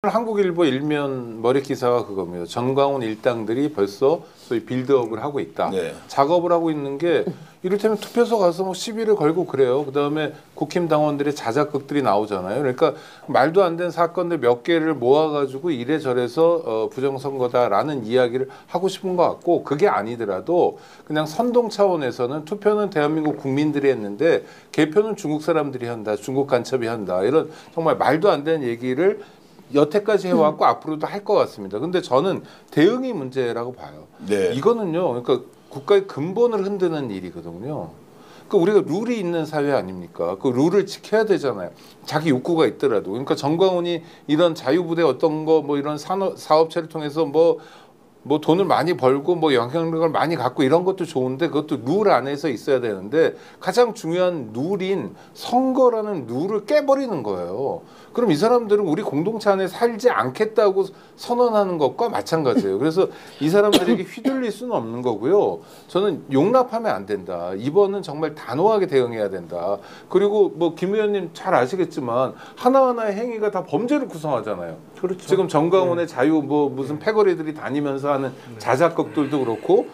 한국일보 일면 머리 기사가 그겁니다. 전광훈 일당들이 벌써 소위 빌드업을 하고 있다. 네. 작업을 하고 있는 게 이를테면 투표소 가서 뭐 시비를 걸고 그래요. 그다음에 국힘 당원들의 자작극들이 나오잖아요. 그러니까 말도 안 되는 사건들 몇 개를 모아가지고 이래저래서 부정선거다라는 이야기를 하고 싶은 것 같고, 그게 아니더라도 그냥 선동 차원에서는 투표는 대한민국 국민들이 했는데 개표는 중국 사람들이 한다, 중국 간첩이 한다, 이런 정말 말도 안 되는 얘기를 여태까지 해왔고 앞으로도 할 것 같습니다. 근데 저는 대응이 문제라고 봐요. 네. 이거는요, 그러니까 국가의 근본을 흔드는 일이거든요. 그러니까 우리가 룰이 있는 사회 아닙니까? 그 룰을 지켜야 되잖아요. 자기 욕구가 있더라도. 그러니까 전광훈이 이런 자유부대 어떤 거 뭐 이런 사업체를 통해서 뭐 돈을 많이 벌고 뭐 영향력을 많이 갖고 이런 것도 좋은데 그것도 룰 안에서 있어야 되는데 가장 중요한 룰인 선거라는 룰을 깨버리는 거예요. 그럼 이 사람들은 우리 공동체 안에 살지 않겠다고 선언하는 것과 마찬가지예요. 그래서 이 사람들에게 휘둘릴 수는 없는 거고요. 저는 용납하면 안 된다. 이번은 정말 단호하게 대응해야 된다. 그리고 뭐 김 의원님 잘 아시겠지만 하나하나의 행위가 다 범죄를 구성하잖아요. 그렇죠. 지금 정광훈의 자유 뭐 무슨 패거리들이 다니면서 하는 자작극들도 그렇고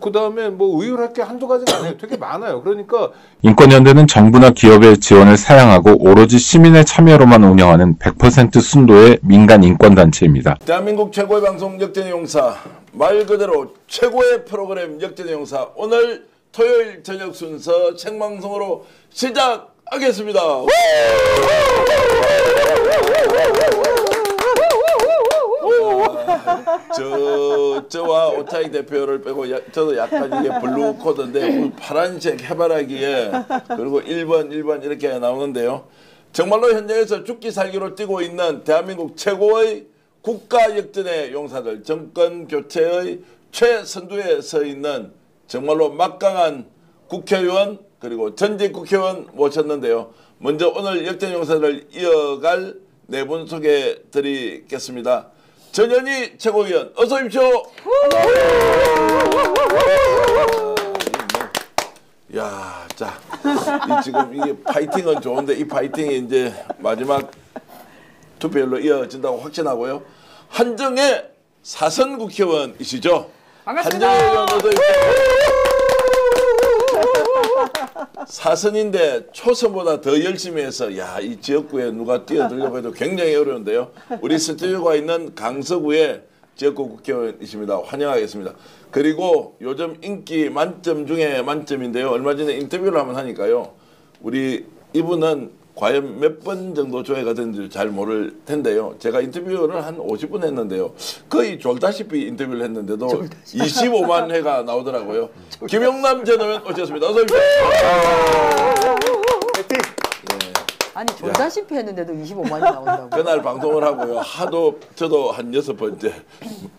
그다음에 뭐 의율할 게 한두 가지가 아니에요. 되게 많아요. 그러니까 인권연대는 정부나 기업의 지원을 사양하고 오로지 시민의 참여로만 운영하는 100% 순도의 민간 인권단체입니다. 대한민국 최고의 방송 역전의 용사, 말 그대로 최고의 프로그램 역전의 용사, 오늘 토요일 저녁 순서 생방송으로 시작하겠습니다. 저와 오차익 대표를 빼고 저도 약간 이게 블루 코드인데 파란색 해바라기에 그리고 1번 이렇게 나오는데요. 정말로 현장에서 죽기 살기로 뛰고 있는 대한민국 최고의 국가 역전의 용사들, 정권 교체의 최선두에 서 있는 정말로 막강한 국회의원 그리고 전직 국회의원 모셨는데요. 먼저 오늘 역전 용사들을 이어갈 네 분 소개해 드리겠습니다. 전현희 최고위원 어서 오십시오. 야, 자, 지금 이게 파이팅은 좋은데 이 파이팅이 이제 마지막 투표율로 이어진다고 확신하고요. 한정혜 사선 국회의원이시죠? 반갑습니다. 한정혜 의원 어서 오십시오. 사선인데 초선보다 더 열심히 해서 이 지역구에 누가 뛰어들려고 해도 굉장히 어려운데요. 우리 스튜디오가 있는 강서구의 지역구 국회의원이십니다. 환영하겠습니다. 그리고 요즘 인기 만점 중에 만점인데요. 얼마 전에 인터뷰를 한번 하니까요. 우리 이분은 과연 몇 번 정도 조회가 됐는지 잘 모를 텐데요. 제가 인터뷰를 한 50분 했는데요. 거의 졸다시피 인터뷰를 했는데도 25만 회가 나오더라고요. 김용남 전 의원 오셨습니다. 어서 오십시오. 아니 졸다시피 했는데도 25만이 나온다고. 그날 방송을 하고요. 하도 저도 한 6번째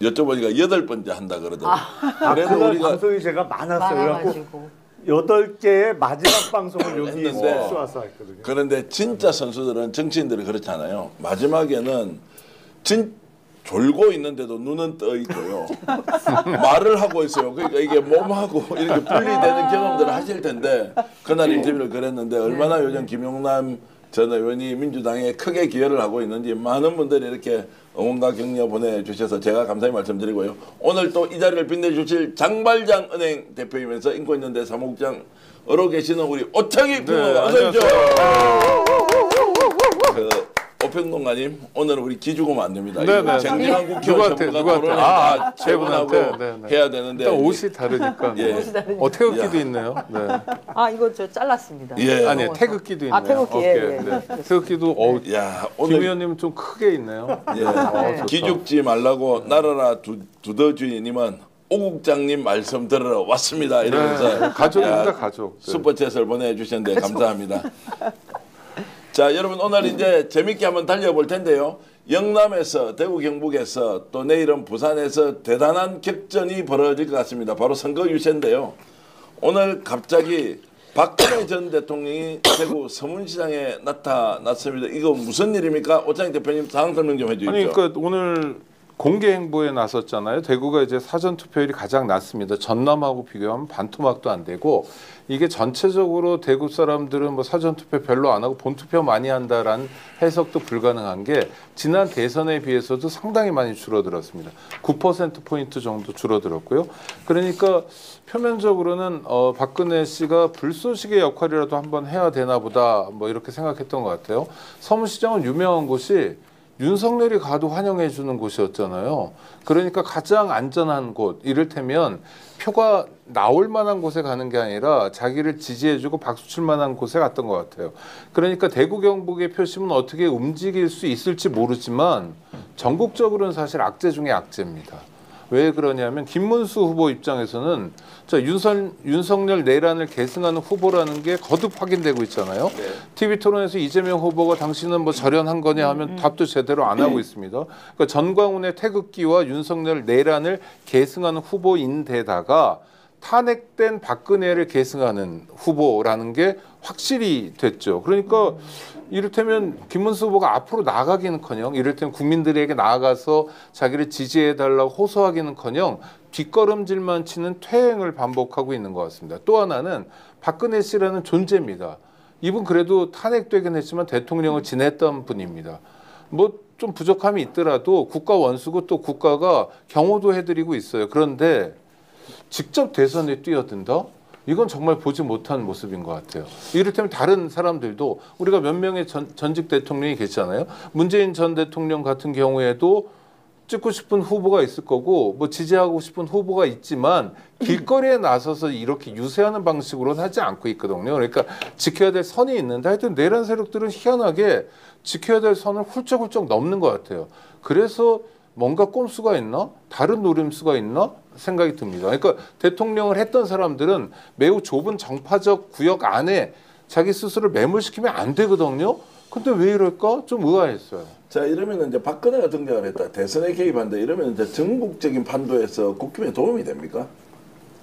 여쭤보니까 8번째 한다 그러더라고요. 그래도 우리가 방송이 제가 많았어요. 8개의 마지막 방송을 여기 와서 했거든요. 그런데 진짜 선수들은 정치인들이 그렇잖아요. 마지막에는 졸고 있는데도 눈은 떠 있고요. 말을 하고 있어요. 그러니까 이게 몸하고 이렇게 분리되는 경험들을 하실 텐데 그날 인터뷰를 그랬는데 얼마나 요즘 김용남 전 의원이 민주당에 크게 기여를 하고 있는지 많은 분들이 이렇게 응원과 격려 보내주셔서 제가 감사히 말씀드리고요. 오늘 또 이 자리를 빛내주실 장발장 은행 대표이면서 인권연대 사무국장으로 계시는 우리 오창익 평론가 어서 오십시오. 오평론가님 오늘 우리 기죽으면 안 됩니다. 쟁쟁한 국회의원 전부가 토론을 다 체분하고 해야 되는데 일단 옷이 다르니까 태극기도 있네요. 네. 아 이거 저 잘랐습니다. 아니 태극기도 있네요. 태극기. 태극기도 야, 김 의원님 좀 크게 있네요. 기죽지 말라고 나라라 두더주의님은 오국장님 말씀 들으러 왔습니다. 이러면서 가족입니다. 가족. 슈퍼챗을 보내주셨는데 감사합니다. 자, 여러분 오늘 이제 재밌게 한번 달려볼 텐데요. 영남에서 대구 경북에서 또 내일은 부산에서 대단한 격전이 벌어질 것 같습니다. 바로 선거 유세인데요. 오늘 갑자기 박근혜 전 대통령이 대구 서문시장에 나타났습니다. 이거 무슨 일입니까? 오창익 대표님 상황 설명 좀 해주십시오. 아니 그러니까 오늘 공개 행보에 나섰잖아요. 대구가 이제 사전 투표율이 가장 낮습니다. 전남하고 비교하면 반토막도 안 되고 이게 전체적으로 대구 사람들은 뭐 사전 투표 별로 안 하고 본 투표 많이 한다라는 해석도 불가능한 게 지난 대선에 비해서도 상당히 많이 줄어들었습니다. 9% 포인트 정도 줄어들었고요. 그러니까 표면적으로는 박근혜 씨가 불쏘시개 역할이라도 한번 해야 되나 보다 뭐 이렇게 생각했던 것 같아요. 서문시장은 유명한 곳이 윤석열이 가도 환영해 주는 곳이었잖아요. 그러니까 가장 안전한 곳, 이를테면 표가 나올 만한 곳에 가는 게 아니라 자기를 지지해 주고 박수 칠 만한 곳에 갔던 것 같아요. 그러니까 대구 경북의 표심은 어떻게 움직일 수 있을지 모르지만 전국적으로는 사실 악재 중에 악재입니다. 왜 그러냐면 김문수 후보 입장에서는 자, 윤석열 내란을 계승하는 후보라는 게 거듭 확인되고 있잖아요. 네. TV 토론에서 이재명 후보가 당신은 뭐 절연한 거냐 하면 답도 제대로 안 하고 있습니다. 그러니까 전광훈의 태극기와 윤석열 내란을 계승하는 후보인데다가 탄핵된 박근혜를 계승하는 후보라는 게 확실히 됐죠. 그러니까 이를테면 김문수 후보가 앞으로 나가기는커녕 이를테면 국민들에게 나아가서 자기를 지지해달라고 호소하기는커녕 뒷걸음질만 치는 퇴행을 반복하고 있는 것 같습니다. 또 하나는 박근혜 씨라는 존재입니다. 이분 그래도 탄핵되긴 했지만 대통령을 지냈던 분입니다. 뭐 좀 부족함이 있더라도 국가 원수고 또 국가가 경호도 해드리고 있어요. 그런데 직접 대선에 뛰어든다? 이건 정말 보지 못한 모습인 것 같아요. 이를테면 다른 사람들도 우리가 몇 명의 전직 대통령이 계시잖아요. 문재인 전 대통령 같은 경우에도 찍고 싶은 후보가 있을 거고 뭐 지지하고 싶은 후보가 있지만 길거리에 나서서 이렇게 유세하는 방식으로는 하지 않고 있거든요. 그러니까 지켜야 될 선이 있는데 하여튼 내란 세력들은 희한하게 지켜야 될 선을 훌쩍훌쩍 넘는 것 같아요. 그래서 뭔가 꼼수가 있나? 다른 노림수가 있나? 생각이 듭니다. 그러니까 대통령을 했던 사람들은 매우 좁은 정파적 구역 안에 자기 스스로를 매몰시키면 안 되거든요. 근데 왜 이럴까? 좀 의아했어요. 자, 이러면 이제 박근혜가 등장을 했다. 대선에 개입한다. 이러면 이제 전국적인 판도에서 국힘에 도움이 됩니까?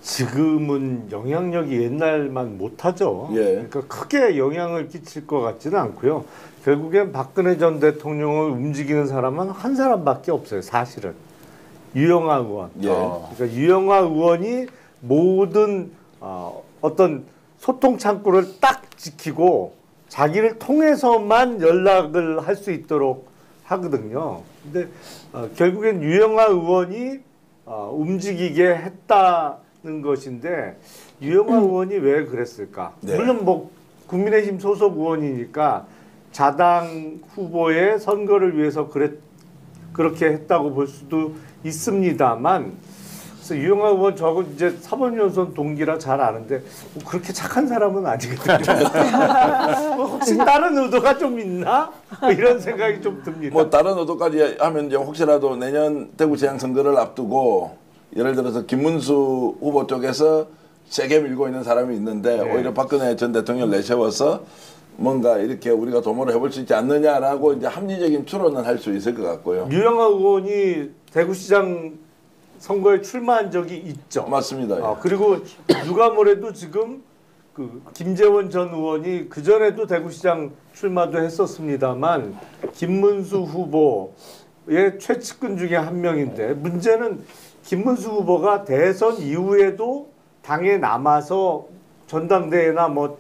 지금은 영향력이 옛날만 못하죠. 예. 그러니까 크게 영향을 끼칠 것 같지는 않고요. 결국엔 박근혜 전 대통령을 움직이는 사람은 한 사람밖에 없어요. 사실은. 유영아 의원. 예. 그러니까 유영아 의원이 모든 어떤 소통 창구를 딱 지키고 자기를 통해서만 연락을 할 수 있도록 하거든요. 근데 결국엔 유영아 의원이 움직이게 했다는 것인데 유영아 의원이 왜 그랬을까? 네. 물론 뭐 국민의힘 소속 의원이니까 자당 후보의 선거를 위해서 그렇게 했다고 볼 수도 있습니다만, 그래서 유영아 의원 저하고 이제 사법연수원 동기라 잘 아는데 뭐 그렇게 착한 사람은 아니거든요. 뭐 혹시 다른 의도가 좀 있나? 뭐 이런 생각이 좀 듭니다. 뭐 다른 의도까지 하면 이제 혹시라도 내년 대구시장 선거를 앞두고 예를 들어서 김문수 후보 쪽에서 세게 밀고 있는 사람이 있는데 네. 오히려 박근혜 전 대통령을 내세워서 뭔가 이렇게 우리가 도모를 해볼 수 있지 않느냐라고 이제 합리적인 추론은 할 수 있을 것 같고요. 유영아 의원이 대구시장 선거에 출마한 적이 있죠. 맞습니다. 예. 그리고 누가 뭐래도 지금 그 김재원 전 의원이 그 전에도 대구시장 출마도 했었습니다만 김문수 후보의 최측근 중에 한 명인데 문제는 김문수 후보가 대선 이후에도 당에 남아서 전당대회나 뭐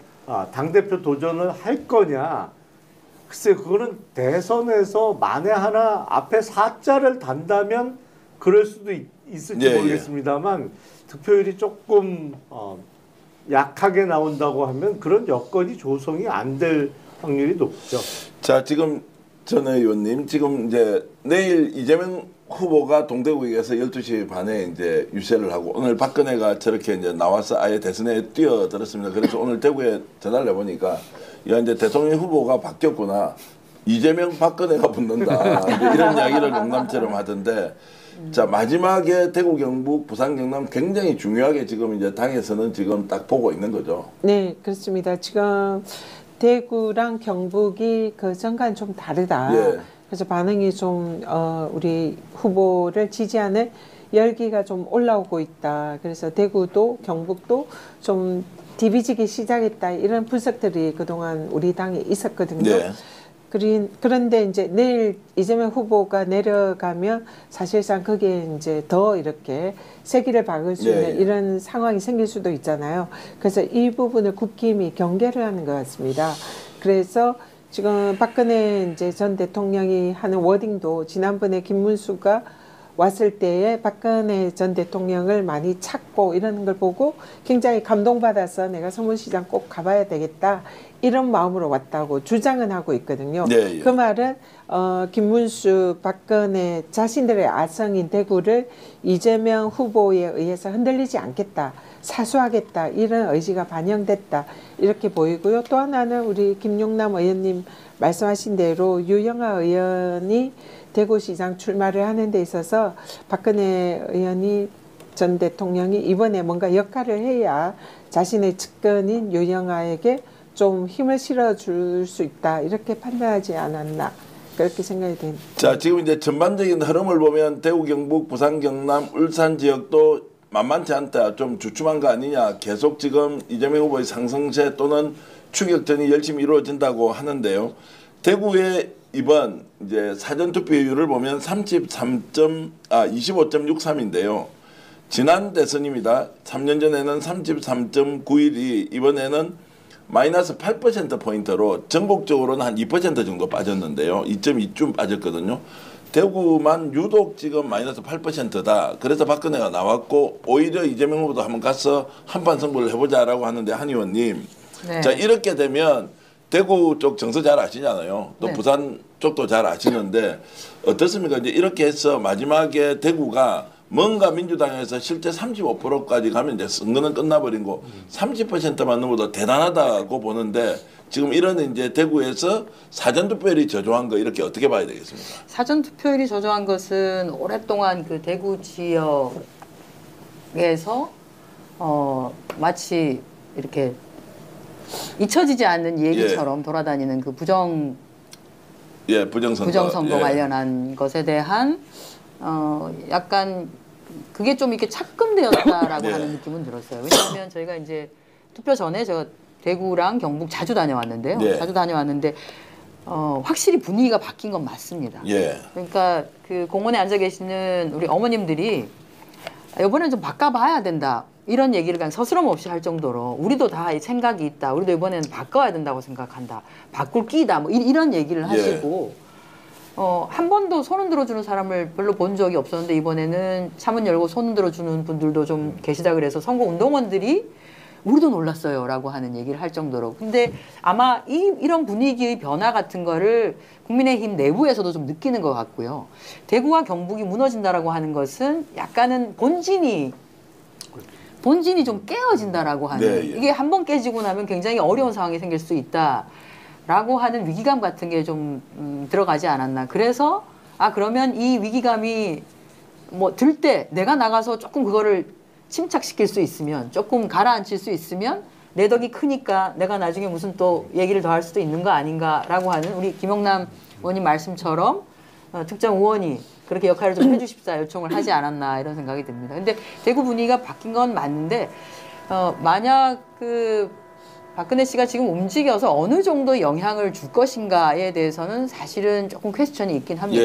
당대표 도전을 할 거냐. 글쎄 그거는 대선에서 만에 하나 앞에 사자를 단다면 그럴 수도 있을지 예, 모르겠습니다만 득표율이 조금 약하게 나온다고 하면 그런 여건이 조성이 안 될 확률이 높죠. 자, 지금 전 의원님 지금 이제 내일 이재명 후보가 동대구에서 12시 반에 이제 유세를 하고 오늘 박근혜가 저렇게 이제 나와서 아예 대선에 뛰어들었습니다. 그래서 오늘 대구에 전화를 해보니까 야 이제 대통령 후보가 바뀌었구나. 이재명 박근혜가 붙는다. 이제 이런 이야기를 농담처럼 하던데 자 마지막에 대구 경북 부산 경남 굉장히 중요하게 지금 이제 당에서는 지금 딱 보고 있는 거죠. 네, 그렇습니다. 지금 대구랑 경북이 그 전과는 좀 다르다. 예. 그래서 반응이 좀 우리 후보를 지지하는 열기가 좀 올라오고 있다. 그래서 대구도 경북도 좀 디비지기 시작했다. 이런 분석들이 그동안 우리 당에 있었거든요. 네. 그런데 이제 내일 이재명 후보가 내려가면 사실상 거기에 이제 더 이렇게 세기를 박을 수 있는 이런 상황이 생길 수도 있잖아요. 그래서 이 부분을 국힘이 경계를 하는 것 같습니다. 그래서 지금 박근혜 이제 전 대통령이 하는 워딩도 지난번에 김문수가 왔을 때에 박근혜 전 대통령을 많이 찾고 이러는 걸 보고 굉장히 감동받아서 내가 서문시장 꼭 가봐야 되겠다 이런 마음으로 왔다고 주장은 하고 있거든요. 네, 예. 그 말은 김문수, 박근혜 자신들의 아성인 대구를 이재명 후보에 의해서 흔들리지 않겠다, 사수하겠다 이런 의지가 반영됐다 이렇게 보이고요. 또 하나는 우리 김용남 의원님 말씀하신 대로 유영아 의원이 대구시장 출마를 하는 데 있어서 박근혜 의원이 전 대통령이 이번에 뭔가 역할을 해야 자신의 측근인 유영아에게 좀 힘을 실어줄 수 있다 이렇게 판단하지 않았나 그렇게 생각이 됩니다. 자, 지금 이제 전반적인 흐름을 보면 대구, 경북, 부산, 경남, 울산 지역도 만만치 않다, 좀 주춤한 거 아니냐, 계속 지금 이재명 후보의 상승세 또는 추격전이 열심히 이루어진다고 하는데요. 대구의 이번 이제 사전 투표율을 보면 25.63인데요. 지난 대선입니다. 3년 전에는 33.91이 이번에는 마이너스 8%포인트로 전국적으로는 한 2% 정도 빠졌는데요. 2.2쯤 빠졌거든요. 대구만 유독 지금 마이너스 8%다. 그래서 박근혜가 나왔고 오히려 이재명 후보도 한번 가서 한판 승부를 해보자라고 하는데 한 의원님. 네. 자, 이렇게 되면 대구 쪽 정서 잘 아시잖아요. 또 네. 부산 쪽도 잘 아시는데 어떻습니까? 이제 이렇게 해서 마지막에 대구가 뭔가 민주당에서 실제 35%까지 가면 이제 선거는 끝나버린 거 30%만 넘어도 대단하다고 보는데 지금 이런 이제 대구에서 사전투표율이 저조한 거 이렇게 어떻게 봐야 되겠습니까? 사전 투표율이 저조한 것은 오랫동안 그 대구 지역에서 마치 이렇게 잊혀지지 않는 얘기처럼 돌아다니는 그 부정선거 관련한 것에 대한 약간 그게 좀 이렇게 착금되었다라고 하는 느낌은 들었어요. 왜냐하면 저희가 이제 투표 전에 제가 대구랑 경북 자주 다녀왔는데요. 자주 다녀왔는데 확실히 분위기가 바뀐 건 맞습니다. 그러니까 그 공원에 앉아 계시는 우리 어머님들이 이번엔 좀 바꿔봐야 된다. 이런 얘기를 그냥 서스럼 없이 할 정도로 우리도 다 생각이 있다. 우리도 이번에는 바꿔야 된다고 생각한다. 바꿀 끼다. 뭐 이런 얘기를 하시고 한 번도 손 흔들어 주는 사람을 별로 본 적이 없었는데 이번에는 차문 열고 손 흔들어 주는 분들도 좀 계시다 그래서 선거 운동원들이 우리도 놀랐어요 라고 하는 얘기를 할 정도로. 근데 아마 이런 분위기의 변화 같은 거를 국민의힘 내부에서도 좀 느끼는 것 같고요. 대구와 경북이 무너진다라고 하는 것은 약간은 본진이 좀 깨어진다라고 하는 이게 한 번 깨지고 나면 굉장히 어려운 상황이 생길 수 있다라고 하는 위기감 같은 게 좀 들어가지 않았나. 그래서 그러면 이 위기감이 뭐 들 때 내가 나가서 조금 그거를 침착시킬 수 있으면 조금 가라앉힐 수 있으면 내 덕이 크니까 내가 나중에 무슨 또 얘기를 더 할 수도 있는 거 아닌가라고 하는 우리 김용남 의원님 말씀처럼 특정 의원이 그렇게 역할을 좀 해주십사 요청을 하지 않았나 이런 생각이 듭니다. 근데 대구 분위기가 바뀐 건 맞는데 만약 그 박근혜 씨가 지금 움직여서 어느 정도 영향을 줄 것인가에 대해서는 사실은 조금 퀘스천이 있긴 합니다.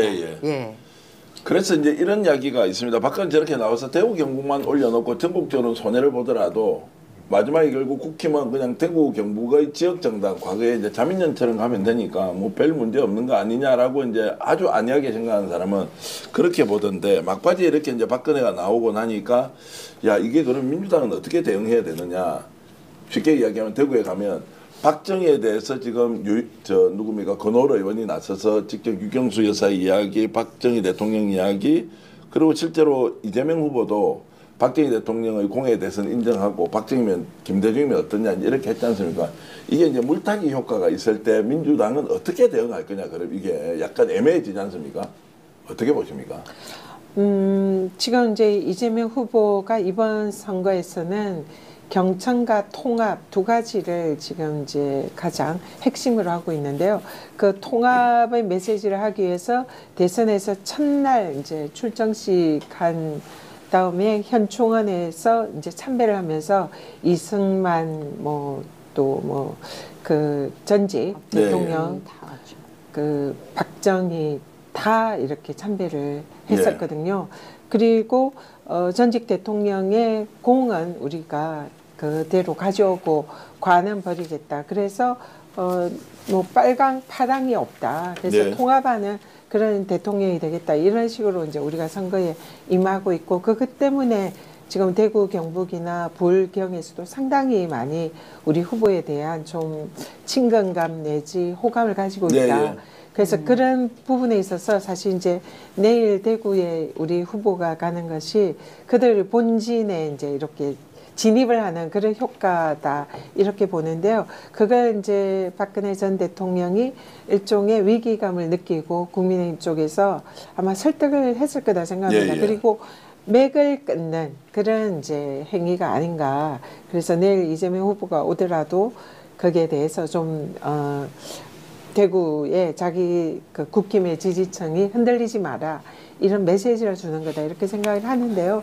그래서 이제 이런 이야기가 있습니다. 박근혜 저렇게 나와서 대구 경북만 올려놓고 전국적으로 손해를 보더라도 마지막에 결국 국힘은 그냥 대구 경북의 지역 정당 과거에 이제 자민련처럼 가면 되니까 뭐 별 문제 없는 거 아니냐라고 이제 아주 안이하게 생각하는 사람은 그렇게 보던데 막바지에 이렇게 이제 박근혜가 나오고 나니까 야 이게 그럼 민주당은 어떻게 대응해야 되느냐. 쉽게 이야기하면 대구에 가면 박정희에 대해서 지금 누굽니까 권오로 의원이 나서서 직접 유경수 여사 이야기, 박정희 대통령 이야기, 그리고 실제로 이재명 후보도 박정희 대통령의 공에 대해서는 인정하고 박정희면 김대중이면 어떠냐 이렇게 했지 않습니까? 이게 이제 물타기 효과가 있을 때 민주당은 어떻게 대응할 거냐, 그럼 이게 약간 애매해지지 않습니까? 어떻게 보십니까? 지금 이제 이재명 후보가 이번 선거에서는 경청과 통합 두 가지를 지금 이제 가장 핵심으로 하고 있는데요. 그 통합의 메시지를 하기 위해서 대선에서 첫날 이제 출정식 한 다음에 현충원에서 이제 참배를 하면서 이승만 뭐 또 뭐 그 전직 대통령 그 박정희 다 이렇게 참배를 했었거든요. 그리고 전직 대통령의 공은 우리가 그대로 가져오고 관은 버리겠다. 그래서 뭐 빨강 파랑이 없다. 그래서 네. 통합하는 그런 대통령이 되겠다. 이런 식으로 이제 우리가 선거에 임하고 있고 그것 때문에 지금 대구 경북이나 불경에서도 상당히 많이 우리 후보에 대한 좀 친근감 내지 호감을 가지고 있다. 네, 예. 그래서 그런 부분에 있어서 사실 이제 내일 대구에 우리 후보가 가는 것이 그들 본진에 이제 이렇게 진입을 하는 그런 효과다 이렇게 보는데요. 그걸 이제 박근혜 전 대통령이 일종의 위기감을 느끼고 국민의힘 쪽에서 아마 설득을 했을 거다 생각합니다. 예, 예. 그리고 맥을 끊는 그런 이제 행위가 아닌가. 그래서 내일 이재명 후보가 오더라도 거기에 대해서 좀 대구에 자기 그 국힘의 지지층이 흔들리지 마라 이런 메시지를 주는 거다 이렇게 생각을 하는데요.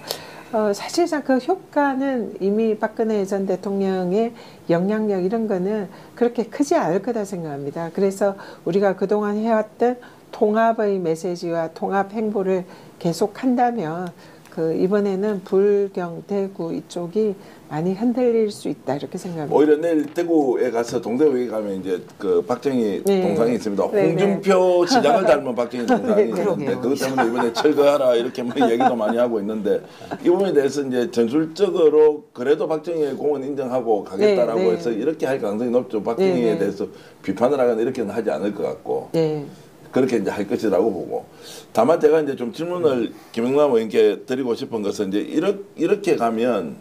사실상 그 효과는 이미 박근혜 전 대통령의 영향력 이런 거는 그렇게 크지 않을 거다 생각합니다. 그래서 우리가 그동안 해왔던 통합의 메시지와 통합 행보를 계속한다면 그 이번에는 불경, 대구 이쪽이 많이 흔들릴 수 있다 이렇게 생각합니다. 오히려 내일 대구에 가서 동대구에 가면 이제 그 박정희 네. 동상이 있습니다. 네, 홍준표 시장을 닮은 박정희 동상이 네, 있는데 그러게요. 그것 때문에 이번에 철거하라 이렇게 뭐 얘기도 많이 하고 있는데 이 부분에 대해서 이제 전술적으로 그래도 박정희의 공은 인정하고 가겠다라고 네, 네. 해서 이렇게 할 가능성이 높죠. 박정희에 네, 네. 대해서 비판을 하거나 이렇게는 하지 않을 것 같고. 네. 그렇게 이제 할 것이라고 보고. 다만 제가 이제 좀 질문을 김영남 의원께 드리고 싶은 것은 이제 이렇게 가면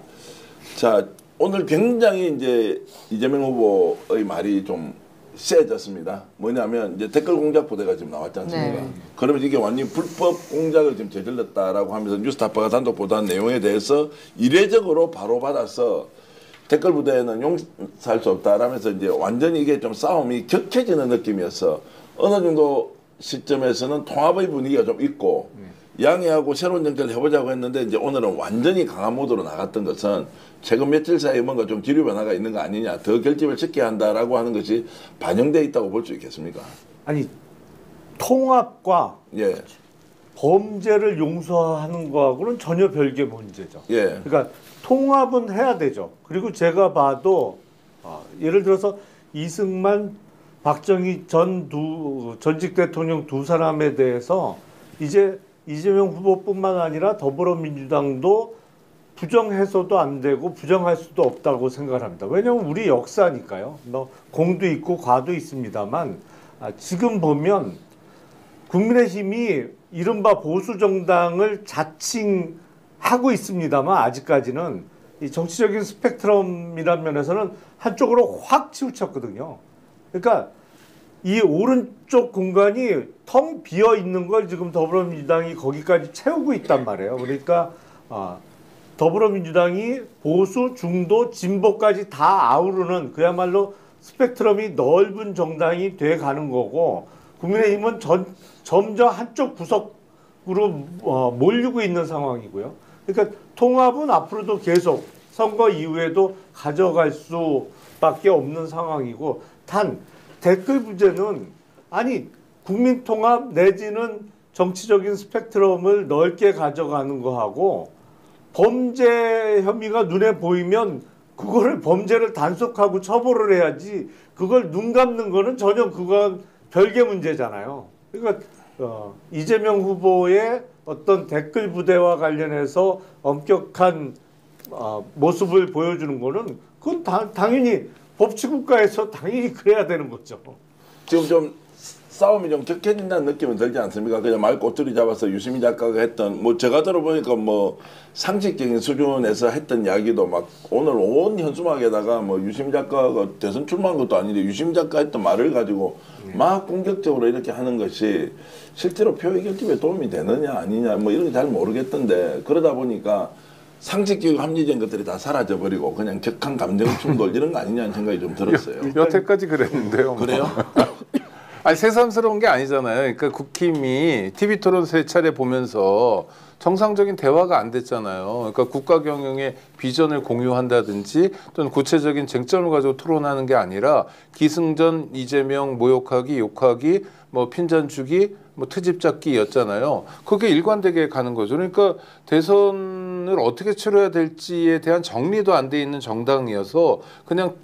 자, 오늘 굉장히 이제 이재명 후보의 말이 좀 세졌습니다. 뭐냐면 이제 댓글 공작 부대가 지금 나왔지 않습니까? 네. 그러면 이게 완전히 불법 공작을 지금 저질렀다라고 하면서 뉴스타파가 단독 보도한 내용에 대해서 이례적으로 바로 받아서 댓글 부대는 용서할 수 없다라면서 이제 완전히 이게 좀 싸움이 격해지는 느낌이어서 어느 정도 시점에서는 통합의 분위기가 좀 있고 양해하고 새로운 정책을 해보자고 했는데 이제 오늘은 완전히 강한 모드로 나갔던 것은 최근 며칠 사이에 뭔가 좀 기류 변화가 있는 거 아니냐, 더 결집을 짓게 한다라고 하는 것이 반영되어 있다고 볼 수 있겠습니까? 아니 통합과 예, 범죄를 용서하는 거하고는 전혀 별개 문제죠. 예, 그러니까 통합은 해야 되죠. 그리고 제가 봐도 예를 들어서 이승만, 박정희 전직 대통령 두 사람에 대해서 이제 이재명 후보뿐만 아니라 더불어민주당도 부정해서도 안 되고 부정할 수도 없다고 생각을 합니다. 왜냐하면 우리 역사니까요. 공도 있고 과도 있습니다만 지금 보면 국민의힘이 이른바 보수정당을 자칭하고 있습니다만 아직까지는 이 정치적인 스펙트럼이라는 면에서는 한쪽으로 확 치우쳤거든요. 그러니까 이 오른쪽 공간이 텅 비어 있는 걸 지금 더불어민주당이 거기까지 채우고 있단 말이에요. 그러니까 더불어민주당이 보수, 중도, 진보까지 다 아우르는 그야말로 스펙트럼이 넓은 정당이 돼 가는 거고 국민의힘은 점점 한쪽 구석으로 몰리고 있는 상황이고요. 그러니까 통합은 앞으로도 계속 선거 이후에도 가져갈 수밖에 없는 상황이고 단 댓글 부재는 아니 국민 통합 내지는 정치적인 스펙트럼을 넓게 가져가는 거하고 범죄 혐의가 눈에 보이면 그거를 범죄를 단속하고 처벌을 해야지 그걸 눈 감는 거는 전혀 그건 별개 문제잖아요. 그러니까 이재명 후보의 어떤 댓글 부대와 관련해서 엄격한 모습을 보여주는 거는 그건 당연히 법치국가에서 당연히 그래야 되는 거죠. 지금 좀 싸움이 좀 격해진다는 느낌은 들지 않습니까? 그냥 말 꼬투리 잡아서 유시민 작가가 했던 뭐 제가 들어보니까 뭐 상식적인 수준에서 했던 이야기도 막 오늘 온 현수막에다가 뭐 유시민 작가가 대선 출마한 것도 아닌데 유시민 작가 했던 말을 가지고 막 공격적으로 이렇게 하는 것이 실제로 표의 결집에 도움이 되느냐 아니냐 뭐 이런 게 잘 모르겠던데 그러다 보니까 상식적 합리적인 것들이 다 사라져버리고 그냥 격한 감정 충돌 이런 거 아니냐는 생각이 좀 들었어요. 여태까지 그랬는데요. 뭐. 그래요? 아니 새삼스러운 게 아니잖아요. 그러니까 국힘이 TV 토론 세 차례 보면서 정상적인 대화가 안 됐잖아요. 그러니까 국가 경영의 비전을 공유한다든지 또는 구체적인 쟁점을 가지고 토론하는 게 아니라 기승전 이재명 모욕하기, 욕하기, 뭐 핀잔 주기, 뭐 트집 잡기였잖아요. 그게 일관되게 가는 거죠. 그러니까 대선을 어떻게 치러야 될지에 대한 정리도 안 돼 있는 정당이어서 그냥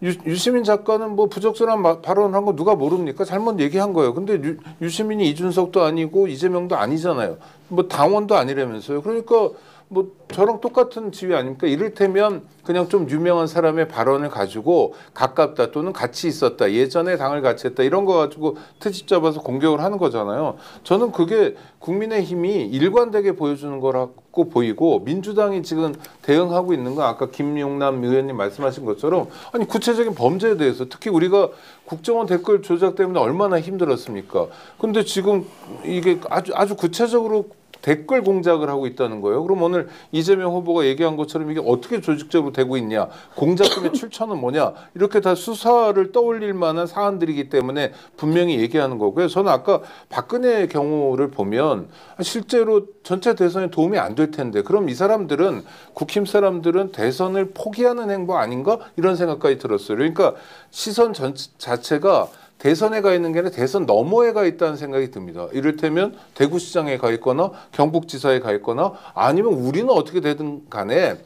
유시민 작가는 뭐 부적절한 발언한 거 누가 모릅니까? 잘못 얘기한 거예요. 근데 유시민이 이준석도 아니고 이재명도 아니잖아요. 뭐 당원도 아니라면서요. 그러니까 뭐 저랑 똑같은 지위 아닙니까? 이를테면 그냥 좀 유명한 사람의 발언을 가지고 가깝다 또는 같이 있었다, 예전에 당을 같이 했다 이런 거 가지고 트집 잡아서 공격을 하는 거잖아요. 저는 그게 국민의힘이 일관되게 보여주는 거라고 보이고, 민주당이 지금 대응하고 있는 건 아까 김용남 의원님 말씀하신 것처럼 아니 구체적인 범죄에 대해서, 특히 우리가 국정원 댓글 조작 때문에 얼마나 힘들었습니까? 근데 지금 이게 아주 구체적으로 댓글 공작을 하고 있다는 거예요. 그럼 오늘 이재명 후보가 얘기한 것처럼 이게 어떻게 조직적으로 되고 있냐, 공작금의 출처는 뭐냐, 이렇게 다 수사를 떠올릴 만한 사안들이기 때문에 분명히 얘기하는 거고요. 저는 아까 박근혜의 경우를 보면 실제로 전체 대선에 도움이 안 될 텐데 그럼 이 사람들은, 국힘 사람들은 대선을 포기하는 행보 아닌가, 이런 생각까지 들었어요. 그러니까 시선 자체가 대선에 가 있는 게 아니라 대선 너머에 가 있다는 생각이 듭니다. 이를테면 대구시장에 가 있거나 경북지사에 가 있거나 아니면 우리는 어떻게 되든 간에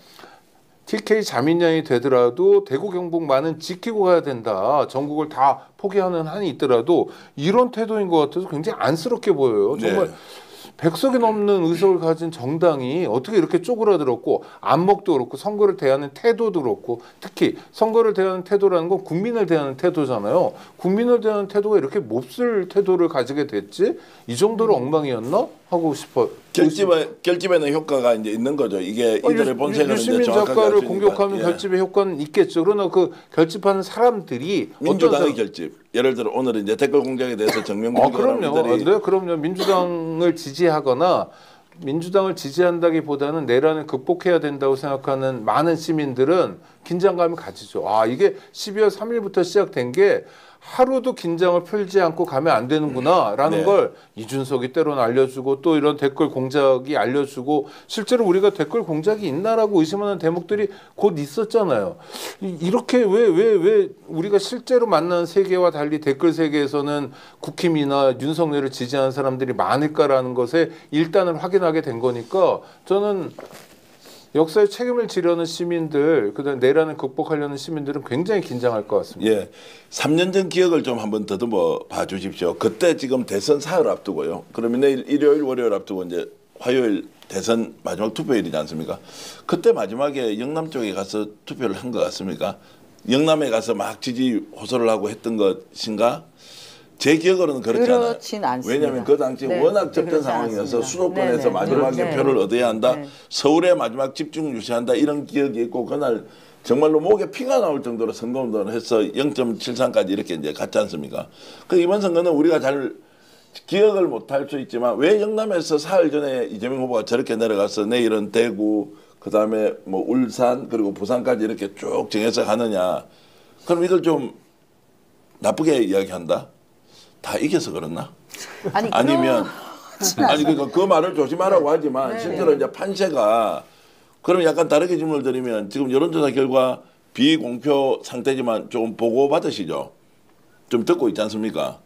TK 자민련이 되더라도 대구 경북만은 지키고 가야 된다. 전국을 다 포기하는 한이 있더라도 이런 태도인 것 같아서 굉장히 안쓰럽게 보여요. 정말 네. 100석이 넘는 의석을 가진 정당이 어떻게 이렇게 쪼그라들었고, 안목도 그렇고 선거를 대하는 태도도 그렇고, 특히 선거를 대하는 태도라는 건 국민을 대하는 태도잖아요. 국민을 대하는 태도가 이렇게 몹쓸 태도를 가지게 됐지? 이 정도로 엉망이었나? 하고 싶어. 결집에는 효과가 이제 있는 거죠. 이게 이들의 본색을 이제 유시민 정확하게 작가를 알 수 있으니까. 공격하면 예. 결집의 효과는 있겠죠. 그러나 그 결집하는 사람들이 민주당의 결집. 예를 들어 오늘은 이제 댓글 공작에 대해서 정명불교라는 그럼요. 분들이 네, 그럼요. 민주당을 지지하거나 민주당을 지지한다기보다는 내란을 극복해야 된다고 생각하는 많은 시민들은 긴장감을 가지죠. 아, 이게 12월 3일부터 시작된 게 하루도 긴장을 풀지 않고 가면 안 되는구나라는 네. 걸 이준석이 때로는 알려주고, 또 이런 댓글 공작이 알려주고, 실제로 우리가 댓글 공작이 있나라고 의심하는 대목들이 곧 있었잖아요. 이렇게 왜 우리가 실제로 만난 세계와 달리 댓글 세계에서는 국힘이나 윤석열을 지지하는 사람들이 많을까라는 것에 일단은 확인하게 된 거니까, 저는 역사의 책임을 지려는 시민들, 그다음 내란을 극복하려는 시민들은 굉장히 긴장할 것 같습니다. 예, 3년 전 기억을 좀 한번 더듬어 봐주십시오. 그때 지금 대선 사흘 앞두고요. 그러면 내일 일요일, 월요일 앞두고 이제 화요일 대선 마지막 투표일이지 않습니까? 그때 마지막에 영남 쪽에 가서 투표를 한 것 같습니까? 영남에 가서 막 지지 호소를 하고 했던 것인가? 제 기억으로는 그렇지 않아요. 그렇진 않습니다. 왜냐하면 그 당시 네, 워낙 접전 그렇지 상황이어서 않습니다. 수도권에서 네네. 마지막에 네. 표를 얻어야 한다. 네. 서울에 마지막 집중 유지한다. 이런 기억이 있고, 그날 정말로 목에 피가 나올 정도로 선거운동을 해서 0.73까지 이렇게 이제 갔지 않습니까? 그 이번 선거는 우리가 잘 기억을 못할 수 있지만 왜 영남에서 사흘 전에 이재명 후보가 저렇게 내려가서 내일은 대구, 그다음에 뭐 울산 그리고 부산까지 이렇게 쭉 정해서 가느냐. 그럼 이걸 좀 나쁘게 이야기한다. 다 이겨서 그렇나? 아니면 아니 그러니까 그 말을 조심하라고 하지만 실제로 이제 판세가, 그럼 약간 다르게 질문을 드리면 지금 여론조사 결과 비공표 상태지만 조금 보고 받으시죠? 좀 듣고 있지 않습니까?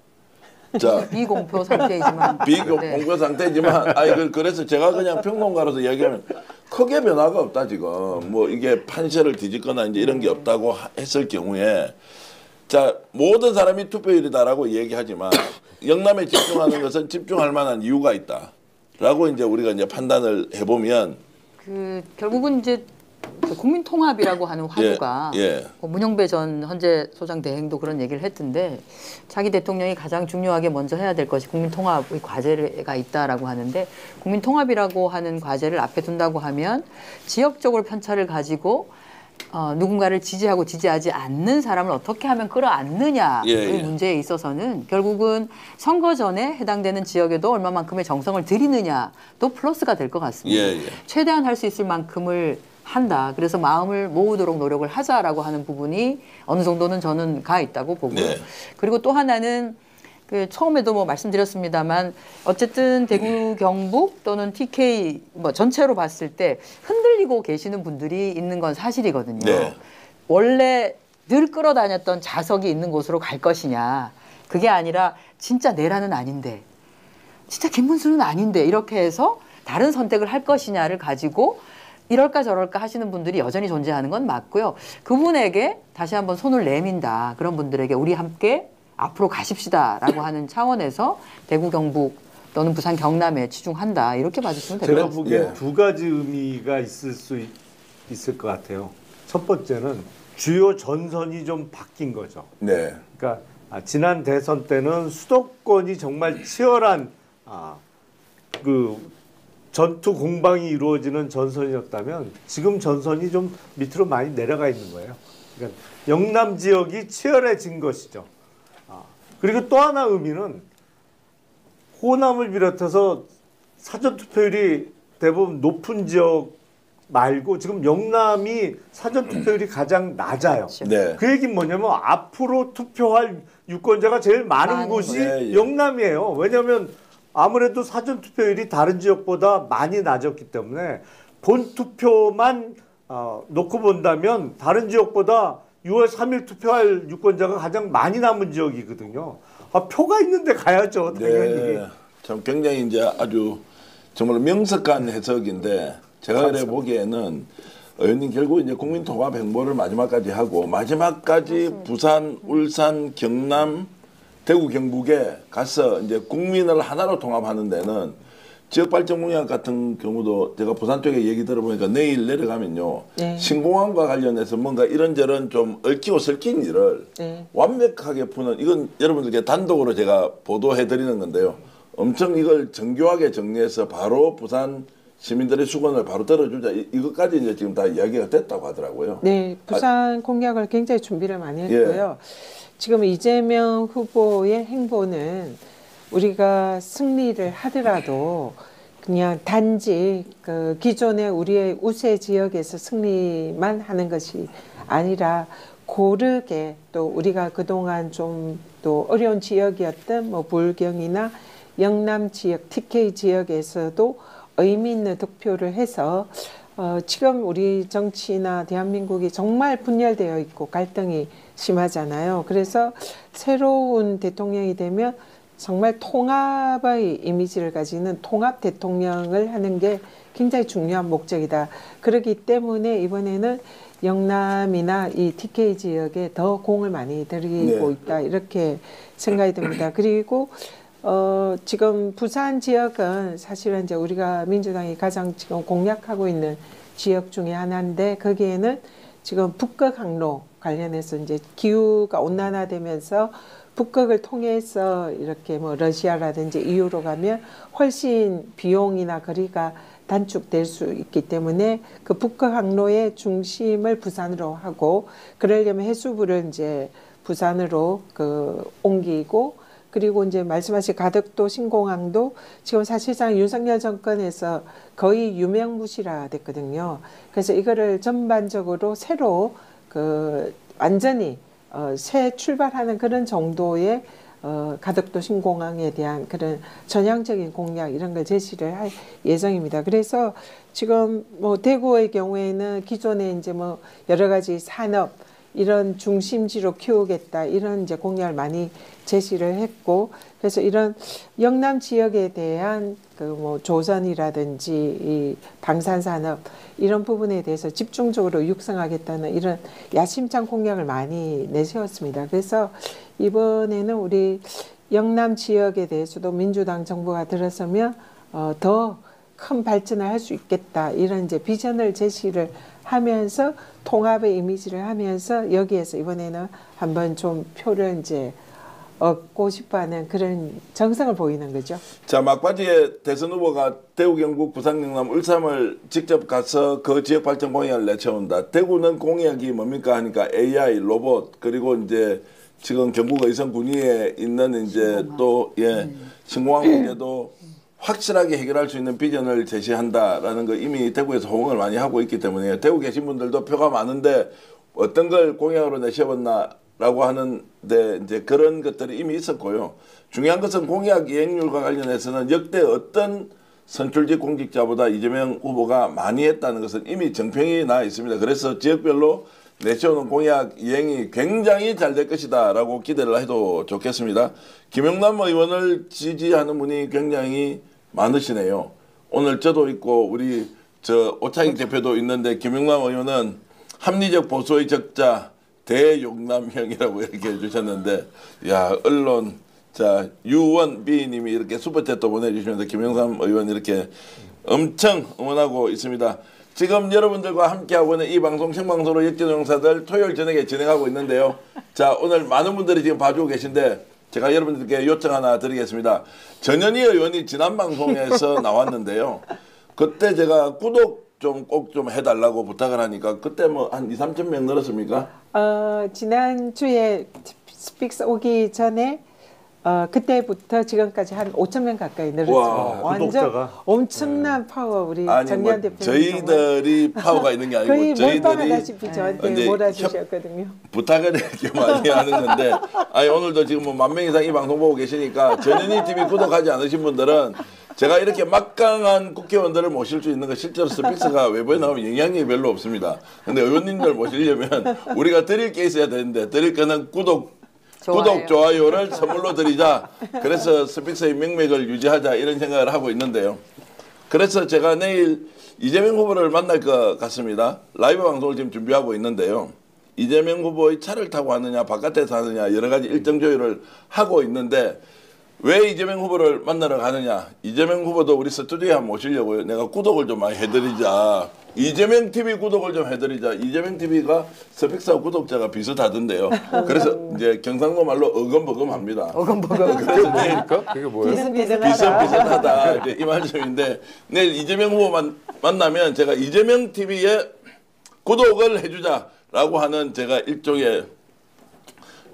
자, 비공표 상태이지만 비공표 상태지만 그래서 제가 그냥 평론가로서 이야기하면 크게 변화가 없다 지금. 뭐 이게 판세를 뒤집거나 이제 이런 게 없다고 했을 경우에, 자, 모든 사람이 투표일이다라고 얘기하지만 영남에 집중하는 것은 집중할 만한 이유가 있다라고 이제 우리가 이제 판단을 해보면, 결국은 이제 국민통합이라고 하는 화두가 문영배 전 헌재 소장 대행도 그런 얘기를 했던데, 자기 대통령이 가장 중요하게 먼저 해야 될 것이 국민통합의 과제가 있다라고 하는데, 국민통합이라고 하는 과제를 앞에 둔다고 하면 지역적으로 편차를 가지고 누군가를 지지하고 지지하지 않는 사람을 어떻게 하면 끌어안느냐의 문제에 있어서는 결국은 선거 전에 해당되는 지역에도 얼마만큼의 정성을 들이느냐도 플러스가 될 것 같습니다. 최대한 할 수 있을 만큼을 한다. 그래서 마음을 모으도록 노력을 하자라고 하는 부분이 어느 정도는 저는 가 있다고 보고요. 그리고 또 하나는 처음에도 뭐 말씀드렸습니다만 어쨌든 대구 경북 또는 TK 뭐 전체로 봤을 때 흔들리고 계시는 분들이 있는 건 사실이거든요. 원래 늘 끌어다녔던 자석이 있는 곳으로 갈 것이냐, 그게 아니라 진짜 내라는 아닌데 진짜 김문수는 아닌데 이렇게 해서 다른 선택을 할 것이냐를 가지고 이럴까 저럴까 하시는 분들이 여전히 존재하는 건 맞고요. 그분에게 다시 한번 손을 내민다. 그런 분들에게 우리 함께 앞으로 가십시다라고 하는 차원에서 대구 경북 또는 부산 경남에 치중한다. 이렇게 봐주시면 될 것 제가 같습니다. 보기엔 두 가지 의미가 있을 것 같아요. 첫 번째는 주요 전선이 좀 바뀐 거죠. 네. 그러니까 지난 대선 때는 수도권이 정말 치열한 그 전투 공방이 이루어지는 전선이었다면 지금 전선이 좀 밑으로 많이 내려가 있는 거예요. 그러니까 영남 지역이 치열해진 것이죠. 그리고 또 하나 의미는 호남을 비롯해서 사전투표율이 대부분 높은 지역 말고 지금 영남이 사전투표율이 가장 낮아요. 네. 그 얘기는 뭐냐면 앞으로 투표할 유권자가 제일 많은 곳이 예, 예. 영남이에요. 왜냐하면 아무래도 사전투표율이 다른 지역보다 많이 낮았기 때문에 본투표만 놓고 본다면 다른 지역보다 6월 3일 투표할 유권자가 가장 많이 남은 지역이거든요. 표가 있는데 가야죠, 당연히. 네. 참 굉장히 이제 아주 정말 명석한 해석인데 제가 그래 보기에는 의원님 결국 이제 국민통합 행보를 마지막까지 하고 마지막까지 부산, 울산, 경남, 대구, 경북에 가서 이제 국민을 하나로 통합하는 데는 지역 발전 공약 같은 경우도 제가 부산 쪽에 얘기 들어보니까 내일 내려가면요. 네. 신공항과 관련해서 뭔가 이런저런 좀 얽히고 설킨 일을 네. 완벽하게 푸는 이건 여러분들께 단독으로 제가 보도해 드리는 건데요. 엄청 이걸 정교하게 정리해서 바로 부산 시민들의 수건을 바로 떨어주자 이것까지 이제 지금 다 이야기가 됐다고 하더라고요. 네, 부산 공약을 굉장히 준비를 많이 했고요. 지금 이재명 후보의 행보는 우리가 승리를 하더라도 그냥 단지 그 기존의 우리의 우세 지역에서 승리만 하는 것이 아니라 고르게 또 우리가 그동안 좀 또 어려운 지역이었던 뭐 불경이나 영남 지역, TK 지역에서도 의미 있는 득표를 해서 지금 우리 정치나 대한민국이 정말 분열되어 있고 갈등이 심하잖아요. 그래서 새로운 대통령이 되면 정말 통합의 이미지를 가지는 통합 대통령을 하는 게 굉장히 중요한 목적이다. 그렇기 때문에 이번에는 영남이나 이 TK 지역에 더 공을 많이 들이고 있다. 이렇게 생각이 듭니다. 그리고 지금 부산 지역은 사실은 이제 우리가 민주당이 가장 지금 공략하고 있는 지역 중에 하나인데 거기에는 지금 북극 항로 관련해서 이제 기후가 온난화되면서 북극을 통해서 이렇게 뭐 러시아라든지 EU로 가면 훨씬 비용이나 거리가 단축될 수 있기 때문에 그 북극 항로의 중심을 부산으로 하고 그러려면 해수부를 이제 부산으로 옮기고 그리고 이제 말씀하신 가덕도 신공항도 지금 사실상 윤석열 정권에서 거의 유명무실화 됐거든요. 그래서 이거를 전반적으로 새로 완전히 새 출발하는 그런 정도의 가덕도 신공항에 대한 그런 전향적인 공약 이런 걸 제시를 할 예정입니다. 그래서 지금 뭐 대구의 경우에는 기존에 이제 뭐 여러 가지 산업 이런 중심지로 키우겠다 이런 이제 공약을 많이 제시를 했고 그래서 이런 영남 지역에 대한 뭐 조선이라든지 이 방산산업 이런 부분에 대해서 집중적으로 육성하겠다는 이런 야심찬 공약을 많이 내세웠습니다. 그래서 이번에는 우리 영남 지역에 대해서도 민주당 정부가 들어서면 더 큰 발전을 할 수 있겠다 이런 이제 비전을 제시를 하면서 통합의 이미지를 하면서 여기에서 이번에는 한번 좀 표를 이제 얻고 싶어하는 그런 정성을 보이는 거죠. 자, 막바지에 대선 후보가 대구, 경북, 부산, 경남, 울산을 직접 가서 그 지역 발전 공약을 내세운다. 대구는 공약이 뭡니까 하니까 AI, 로봇 그리고 이제 지금 경북 의성 군위에 있는 이제 또 신공항 문제도 확실하게 해결할 수 있는 비전을 제시한다라는 거 이미 대구에서 호응을 많이 하고 있기 때문에 대구 계신 분들도 표가 많은데 어떤 걸 공약으로 내세웠나라고 하는데 이제 그런 것들이 이미 있었고요. 중요한 것은 공약 이행률과 관련해서는 역대 어떤 선출직 공직자보다 이재명 후보가 많이 했다는 것은 이미 정평이 나 있습니다. 그래서 지역별로 내세우는 공약 이행이 굉장히 잘 될 것이다라고 기대를 해도 좋겠습니다. 김영남 의원을 지지하는 분이 굉장히 많으시네요. 오늘 저도 있고 우리 오창익 대표도 있는데 김영남 의원은 합리적 보수의 적자 대용남형이라고 이렇게 해주셨는데, 야, 언론, 자, 유원비님이 이렇게 슈퍼챗도 보내주시면서 김영남 의원 이렇게 엄청 응원하고 있습니다. 지금 여러분들과 함께하고 있는 이 방송 생방송으로 역전용사들 토요일 저녁에 진행하고 있는데요. 자, 오늘 많은 분들이 지금 봐주고 계신데 제가 여러분들께 요청 하나 드리겠습니다. 전현희 의원이 지난 방송에서 나왔는데요. 그때 제가 구독 좀 꼭 좀 해달라고 부탁을 하니까 그때 뭐 한 2~3천 명 늘었습니까? 지난주에 스픽스 오기 전에 그때부터 지금까지 한 5천 명 가까이 늘었죠. 와, 완전 구독자가. 엄청난 파워 우리 아니 정리한 뭐 대표님 저희들이 파워가 있는 게 아니고 거의 저희들이 몰빵하다시피 이제 저한테 몰아주셨거든요. 부탁을 이렇게 많이 하는 건데, 아니 오늘도 지금 뭐 10,000명 이상 이 방송 보고 계시니까 전현희 TV 구독하지 않으신 분들은 제가 이렇게 막강한 국회의원들을 모실 수 있는 거 실제로 스픽스가 외부에 나오면 영향력이 별로 없습니다. 근데 의원님들 모시려면 우리가 드릴 게 있어야 되는데 드릴 거는 구독, 좋아요를 선물로 드리자. 그래서 스픽스의 명맥을 유지하자 이런 생각을 하고 있는데요. 그래서 제가 내일 이재명 후보를 만날 것 같습니다. 라이브 방송을 지금 준비하고 있는데요. 이재명 후보의 차를 타고 하느냐 바깥에서 하느냐 여러 가지 일정 조율을 하고 있는데, 왜 이재명 후보를 만나러 가느냐. 이재명 후보도 우리 스튜디오에 한번 모시려고 내가 구독을 좀 많이 해드리자. 이재명 TV 구독을 좀 해드리자. 이재명 TV가 스픽스하고 구독자가 비슷하던데요. 그래서 이제 경상도 말로 어금버금합니다. 어금버금. 그게 뭡니까? 그게 뭐예요? 비슷비슷하다. 이제 이 말씀인데, 내일 이재명 후보 만나면 제가 이재명 TV에 구독을 해주자라고 하는 제가 일종의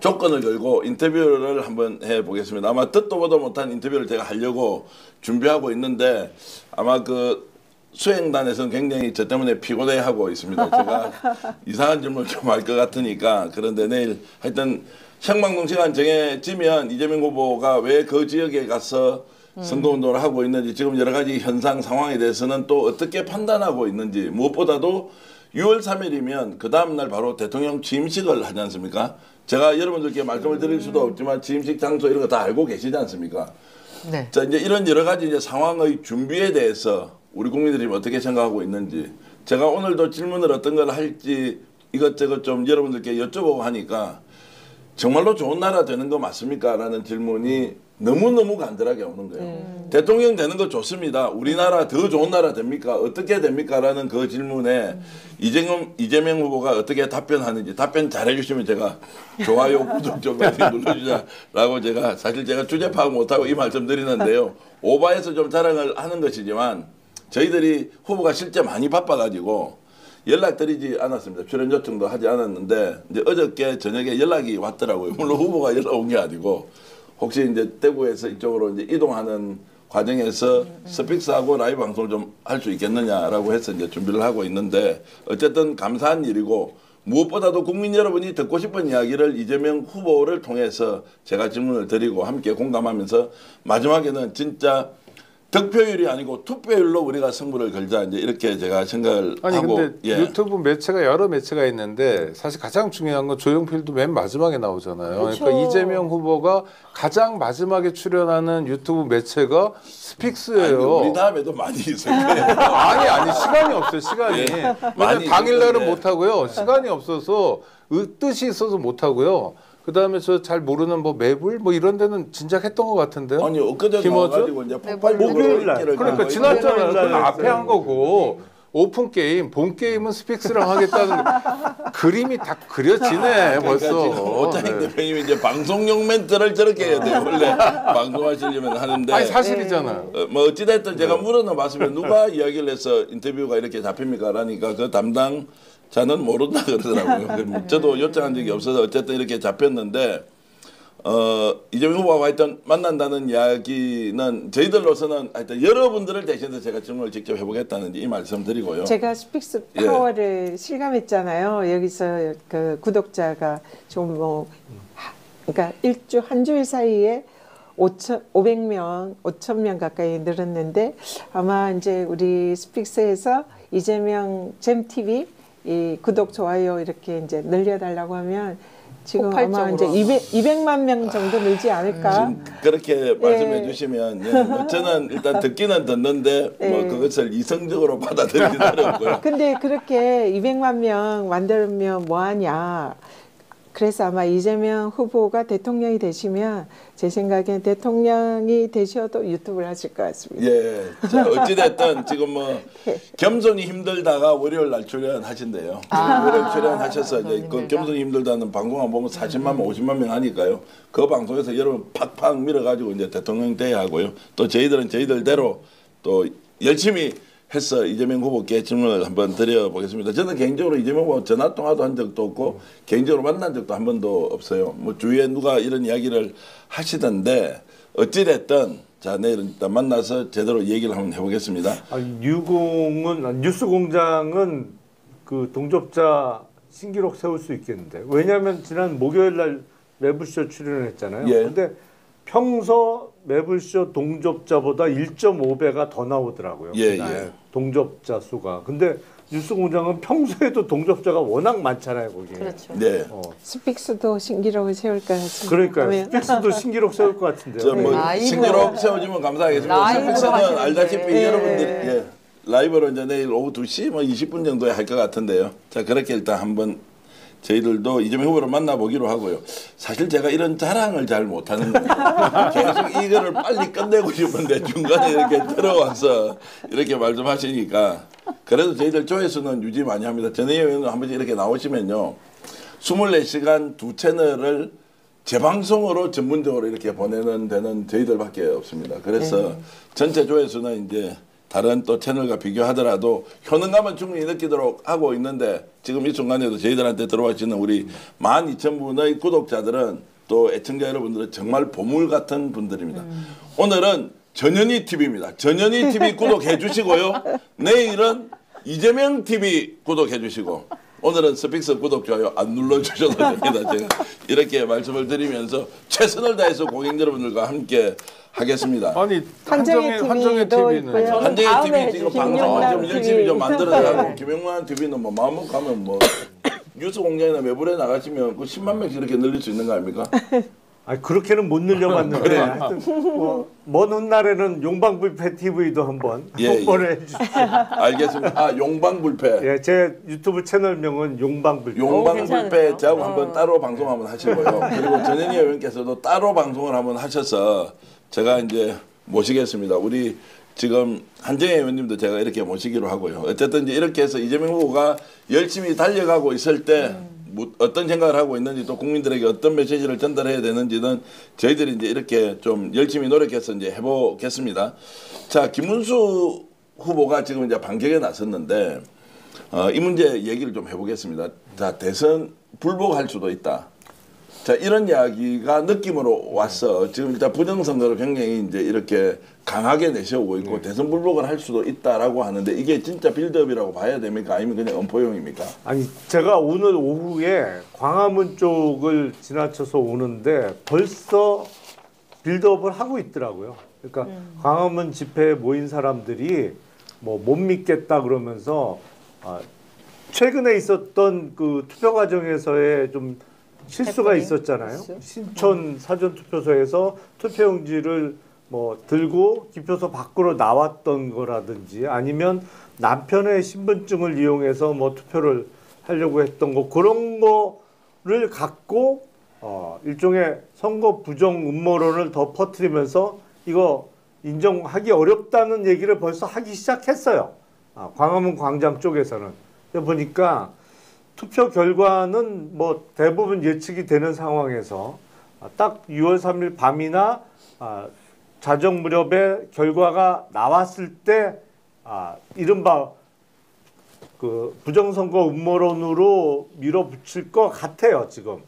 조건을 걸고 인터뷰를 한번 해보겠습니다. 아마 듣도 보도 못한 인터뷰를 제가 하려고 준비하고 있는데 아마 그 수행단에서는 굉장히 저 때문에 피곤해하고 있습니다. 제가 이상한 질문을 좀 할 것 같으니까. 그런데 내일 하여튼 생방송 시간 정해지면 이재명 후보가 왜 그 지역에 가서 선거운동을 하고 있는지, 지금 여러 가지 현상 상황에 대해서는 또 어떻게 판단하고 있는지, 무엇보다도 6월 3일이면 그 다음날 바로 대통령 취임식을 하지 않습니까? 제가 여러분들께 말씀을 드릴 수도 없지만 취임식 장소 이런 거 다 알고 계시지 않습니까? 네. 자, 이제 이런 여러 가지 이제 상황의 준비에 대해서 우리 국민들이 어떻게 생각하고 있는지, 제가 오늘도 질문을 어떤 걸 할지 이것저것 좀 여러분들께 여쭤보고 하니까 정말로 좋은 나라 되는 거 맞습니까? 라는 질문이 너무너무 간절하게 오는 거예요. 대통령 되는 거 좋습니다. 우리나라 더 좋은 나라 됩니까? 어떻게 됩니까? 라는 그 질문에 이재명 후보가 어떻게 답변하는지 답변 잘해 주시면 제가 좋아요, 구독 좀 많이 눌러주자라고 사실 제가 주제 파악 못하고 이 말씀 드리는데요. 오바해서 좀 자랑을 하는 것이지만 저희들이 후보가 실제 많이 바빠가지고 연락드리지 않았습니다. 출연 요청도 하지 않았는데 이제 어저께 저녁에 연락이 왔더라고요. 물론 후보가 연락 온 게 아니고 혹시 이제 대구에서 이쪽으로 이제 이동하는 과정에서 스픽스하고 라이브 방송을 좀 할 수 있겠느냐라고 해서 이제 준비를 하고 있는데, 어쨌든 감사한 일이고 무엇보다도 국민 여러분이 듣고 싶은 이야기를 이재명 후보를 통해서 제가 질문을 드리고 함께 공감하면서 마지막에는 진짜 득표율이 아니고 투표율로 우리가 승부를 걸자, 이제 이렇게 제가 생각을 아니 하고. 근데 예. 유튜브 매체가 여러 매체가 있는데 사실 가장 중요한 건 조용필도 맨 마지막에 나오잖아요. 그렇죠. 그러니까 이재명 후보가 가장 마지막에 출연하는 유튜브 매체가 아니, 스픽스예요. 우리 다음에도 많이 있을 거예요. 아니 시간이 없어요. 시간이. 예, 왜냐면 많이 당일날은 있었는데. 못 하고요. 시간이 없어서 뜻이 있어서 못 하고요. 그다음에 저 잘 모르는 뭐 매불 뭐 이런 데는 진작 했던 것 같은데요. 아니 엊그제 김어준? 나와가지고 이제 폭발적으로 목요일 날. 인기를 그러니까 끌고 지났잖아요. 목요일 날 그건 앞에 했어요. 한 거고 오픈 게임, 본 게임은 스픽스랑 하겠다는 그림이 다 그려지네 벌써. 오창익 네. 대표님이 이제 방송용 멘트를 저렇게 해야 돼요. 원래 방송하시려면 하는데. 아니 사실이잖아요. 뭐 어찌됐든 제가 물어나 봤으면 누가 이야기를 해서 인터뷰가 이렇게 잡힙니까? 라니까 그 담당자는 모른다 그러더라고요. 저도 요청한 적이 없어서 어쨌든 이렇게 잡혔는데, 이재명 후보와 하여튼 만난다는 이야기는 저희들로서는 하여튼 여러분들을 대신해서 제가 질문을 직접 해보겠다는 이 말씀 드리고요. 제가 스픽스 파워를 실감했잖아요. 여기서 그 구독자가 좀 뭐 그러니까 한 주일 사이에 500명 가까이 늘었는데, 아마 이제 우리 스픽스에서 이재명 잼 TV 이 구독 좋아요 이렇게 이제 늘려달라고 하면 지금 아마 폭발적으로. 이제 200만 명 정도 늘지 않을까? 지금 그렇게 말씀해 주시면 예, 뭐 저는 일단 듣기는 듣는데 뭐 예. 그것을 이성적으로 받아들이기 어렵고요. 근데 그렇게 200만 명 만들면 뭐하냐? 그래서 아마 이재명 후보가 대통령이 되시면 제 생각엔 대통령이 되셔도 유튜브를 하실 것 같습니다. 예. 자, 어찌됐든 지금 뭐 겸손이 힘들다가 월요일 날 출연하신대요. 월요일 출연하셔서 이제 그 겸손이 힘들다는 방송만 보면 40만 명, 50만 명 하니까요. 그 방송에서 여러분 팍팍 밀어가지고 이제 대통령 돼야 하고요. 또 저희들은 저희들대로 또 열심히 해서 이재명 후보께 질문을 한번 드려보겠습니다. 저는 개인적으로 이재명 후보 전화 통화도 한 적도 없고 개인적으로 만난 적도 한 번도 없어요. 뭐 주위에 누가 이런 이야기를 하시던데 어찌됐든 자 내일 일단 만나서 제대로 얘기를 한번 해보겠습니다. 뉴스공장은 그 동접자 신기록 세울 수 있겠는데 왜냐하면 지난 목요일 날 매불쇼 출연했잖아요. 예. 근데 평소 매불쇼 동접자보다 1.5배가 더 나오더라고요. 예, 그날 예. 동접자 수가. 근데 뉴스공장은 평소에도 동접자가 워낙 많잖아요, 거기. 그렇죠. 네. 스픽스도 신기록을 세울 것 같습니다. 그러니까요. 스픽스도 신기록 세울 것 같은데요. 저 뭐 라이브로. 신기록 세워주면 감사하겠습니다. 라이브로 스픽스는 하시는데. 알다시피 예. 여러분들 예, 라이브로 이제 내일 오후 2시 뭐 20분 정도에 할 것 같은데요. 자 그렇게 일단 한번 저희들도 이재명 후보를 만나보기로 하고요. 사실 제가 이런 자랑을 잘 못하는 거예요. 계속 이거를 빨리 끝내고 싶은데 중간에 이렇게 들어와서 이렇게 말씀하시니까 그래도 저희들 조회수는 유지 많이 합니다. 전혜연 의원은 한 번씩 이렇게 나오시면요. 24시간 두 채널을 재방송으로 전문적으로 이렇게 보내는 데는 저희들밖에 없습니다. 그래서 전체 조회수는 이제 다른 또 채널과 비교하더라도 효능감은 충분히 느끼도록 하고 있는데 지금 이 순간에도 저희들한테 들어와주시는 우리 12,000분의 구독자들은 또 애청자 여러분들은 정말 보물 같은 분들입니다. 오늘은 전현희 TV입니다. 전현희 TV 구독해 주시고요. 내일은 이재명 TV 구독해 주시고 오늘은 스픽스 구독 좋아요 안 눌러주셔도 됩니다. 제가 이렇게 말씀을 드리면서 최선을 다해서 고객 여러분들과 함께 하겠습니다. 아니 한정의 한정의 TV도 TV는 있고요. 한정희 다음에 TV 지금 방송 김용남 좀 열심히 좀 TV. 만들어가고 김용남 TV는 뭐 마음 먹고 하면 뭐 뉴스 공장이나 매불에 나가시면 그 10만 명씩 이렇게 늘릴 수 있는 거 아닙니까? 아니 그렇게는 못 늘려봤는데 하여튼 먼 훗날에는 용방불패 TV도 한번 홍보를 해주시죠. 알겠습니다. 아 용방불패. 예, 제 유튜브 채널명은 용방불패. 용방불패 괜찮은데요? 저하고 한번 따로 방송 한번 하시고요. 그리고 전현희 의원께서도 따로 방송을 한번 하셔서 제가 이제 모시겠습니다. 우리 지금 한정혜 의원님도 제가 이렇게 모시기로 하고요. 어쨌든 이제 이렇게 해서 이재명 후보가 열심히 달려가고 있을 때 어떤 생각을 하고 있는지 또 국민들에게 어떤 메시지를 전달해야 되는지는 저희들이 이제 이렇게 좀 열심히 노력해서 이제 해보겠습니다. 자, 김문수 후보가 지금 이제 반격에 나섰는데 이 문제 얘기를 좀 해보겠습니다. 자, 대선 불복할 수도 있다. 자, 이런 이야기가 느낌으로 왔어. 지금 일단 부정선거를 굉장히 이제 이렇게 강하게 내세우고 있고 대선 불복을 할 수도 있다라고 하는데 이게 진짜 빌드업이라고 봐야 됩니까? 아니면 그냥 엄포용입니까? 아니 제가 오늘 오후에 광화문 쪽을 지나쳐서 오는데 벌써 빌드업을 하고 있더라고요. 그러니까 광화문 집회에 모인 사람들이 뭐 못 믿겠다 그러면서 최근에 있었던 그 투표 과정에서의 좀 실수가 있었잖아요. 신촌 사전투표소에서 투표용지를 뭐 들고 기표소 밖으로 나왔던 거라든지 아니면 남편의 신분증을 이용해서 뭐 투표를 하려고 했던 거 그런 거를 갖고 일종의 선거 부정 음모론을 더 퍼뜨리면서 이거 인정하기 어렵다는 얘기를 벌써 하기 시작했어요. 광화문 광장 쪽에서는. 보니까 투표 결과는 뭐 대부분 예측이 되는 상황에서 딱 6월 3일 밤이나 자정 무렵에 결과가 나왔을 때 이른바 그 부정선거 음모론으로 밀어붙일 것 같아요 지금.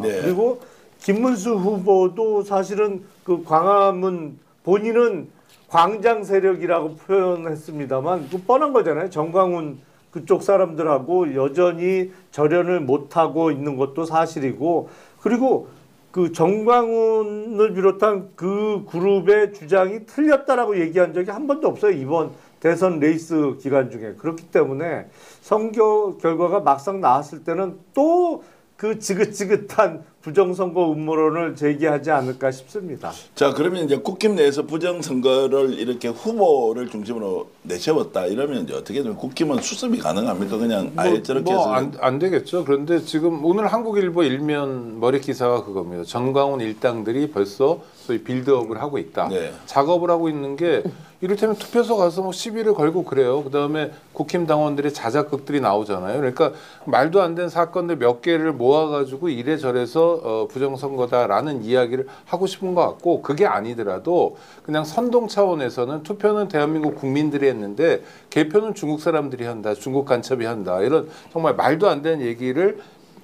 네. 그리고 김문수 후보도 사실은 그 광화문 본인은 광장 세력이라고 표현했습니다만 그 뻔한 거잖아요. 정광훈 그쪽 사람들하고 여전히 절연을 못하고 있는 것도 사실이고 그리고 그 정광훈을 비롯한 그 그룹의 주장이 틀렸다라고 얘기한 적이 한 번도 없어요. 이번 대선 레이스 기간 중에. 그렇기 때문에 선거 결과가 막상 나왔을 때는 또 그 지긋지긋한 부정선거 음모론을 제기하지 않을까 싶습니다. 자, 그러면 이제 국힘 내에서 부정선거를 이렇게 후보를 중심으로 내세웠다 이러면 이제 어떻게 되면 국힘은 수습이 가능합니까? 그냥 아예 저렇게 해서 안 되겠죠. 그런데 지금 오늘 한국일보 일면 머리 기사가 그겁니다. 전광훈 일당들이 벌써 소위 빌드업을 하고 있다. 네. 작업을 하고 있는 게 이를테면 투표소 가서 뭐 시비를 걸고 그래요. 그다음에 국힘 당원들의 자작극들이 나오잖아요. 그러니까 말도 안 되는 사건들 몇 개를 모아가지고 이래저래서 부정선거다라는 이야기를 하고 싶은 것 같고, 그게 아니더라도 그냥 선동 차원에서는 투표는 대한민국 국민들이 했는데 개표는 중국 사람들이 한다, 중국 간첩이 한다, 이런 정말 말도 안 되는 얘기를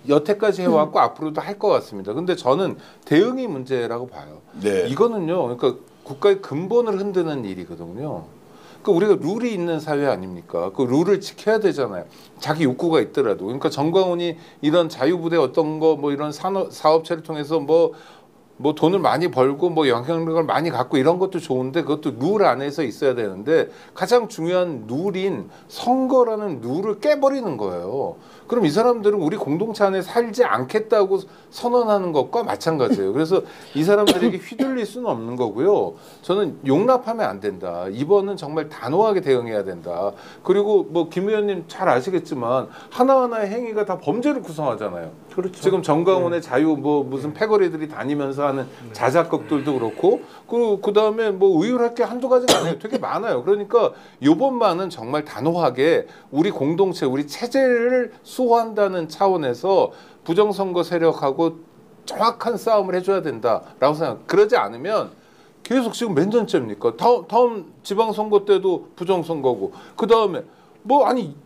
여태까지 해왔고 앞으로도 할 것 같습니다. 근데 저는 대응이 문제라고 봐요. 네. 이거는요, 그러니까 국가의 근본을 흔드는 일이거든요. 그 우리가 룰이 있는 사회 아닙니까? 그 룰을 지켜야 되잖아요. 자기 욕구가 있더라도. 그러니까 전광훈이 이런 자유부대 어떤 거 뭐 이런 사업체를 통해서 뭐 돈을 많이 벌고 뭐 영향력을 많이 갖고 이런 것도 좋은데 그것도 룰 안에서 있어야 되는데 가장 중요한 룰인 선거라는 룰을 깨버리는 거예요. 그럼 이 사람들은 우리 공동체 안에 살지 않겠다고 선언하는 것과 마찬가지예요. 그래서 이 사람들에게 휘둘릴 수는 없는 거고요. 저는 용납하면 안 된다. 이번은 정말 단호하게 대응해야 된다. 그리고 뭐 김 의원님 잘 아시겠지만 하나하나의 행위가 다 범죄를 구성하잖아요. 그렇죠. 지금 전광훈의 자유 뭐 무슨 패거리들이 다니면서 하는 자작극들도 그렇고 그 다음에 뭐 의율할 게 한두 가지가 아니에요. 되게 많아요. 그러니까 요번만은 정말 단호하게 우리 공동체, 우리 체제를 수호한다는 차원에서 부정선거 세력하고 정확한 싸움을 해줘야 된다라고 생각. 그러지 않으면 계속 지금 몇 년째입니까? 다음 지방선거 때도 부정선거고 그 다음에 뭐 아니.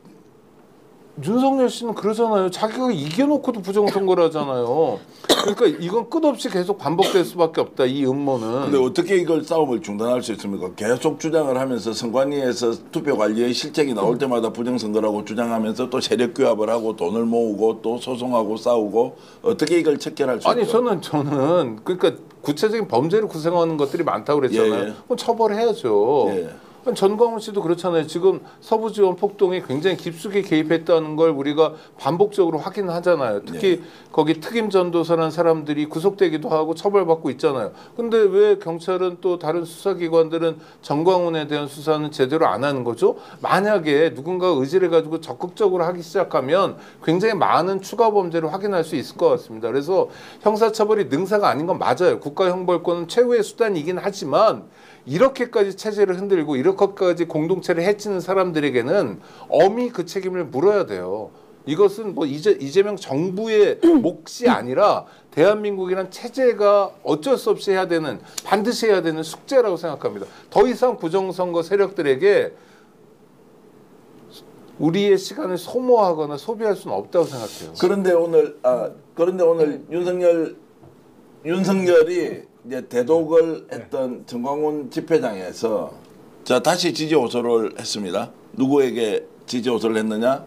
윤석열 씨는 그러잖아요. 자기가 이겨놓고도 부정선거를 하잖아요. 그러니까 이건 끝없이 계속 반복될 수밖에 없다. 이 음모는. 근데 어떻게 이걸 싸움을 중단할 수 있습니까? 계속 주장을 하면서 선관위에서 투표 관리의 실책이 나올 때마다 부정선거라고 주장하면서 또 세력 규합을 하고 돈을 모으고 또 소송하고 싸우고 어떻게 이걸 척결할 수 있죠? 아니 저는 그러니까 구체적인 범죄를 구성하는 것들이 많다고 그랬잖아요. 예, 예. 그럼 처벌해야죠. 예. 전광훈 씨도 그렇잖아요. 지금 서부지원 폭동에 굉장히 깊숙이 개입했다는 걸 우리가 반복적으로 확인하잖아요. 특히 거기 특임 전도사라는 사람들이 구속되기도 하고 처벌받고 있잖아요. 근데 왜 경찰은 또 다른 수사기관들은 전광훈에 대한 수사는 제대로 안 하는 거죠? 만약에 누군가 의지를 가지고 적극적으로 하기 시작하면 굉장히 많은 추가 범죄를 확인할 수 있을 것 같습니다. 그래서 형사처벌이 능사가 아닌 건 맞아요. 국가형벌권은 최후의 수단이긴 하지만 이렇게까지 체제를 흔들고 이렇게까지 공동체를 해치는 사람들에게는 엄히 그 책임을 물어야 돼요. 이것은 뭐 이재명 정부의 몫이 아니라 대한민국이란 체제가 어쩔 수 없이 해야 되는, 반드시 해야 되는 숙제라고 생각합니다. 더 이상 부정선거 세력들에게 우리의 시간을 소모하거나 소비할 수는 없다고 생각해요. 그런데 오늘 윤석열이 이제 대독을 했던 전광훈 집회장에서 자 다시 지지 호소를 했습니다. 누구에게 지지 호소를 했느냐?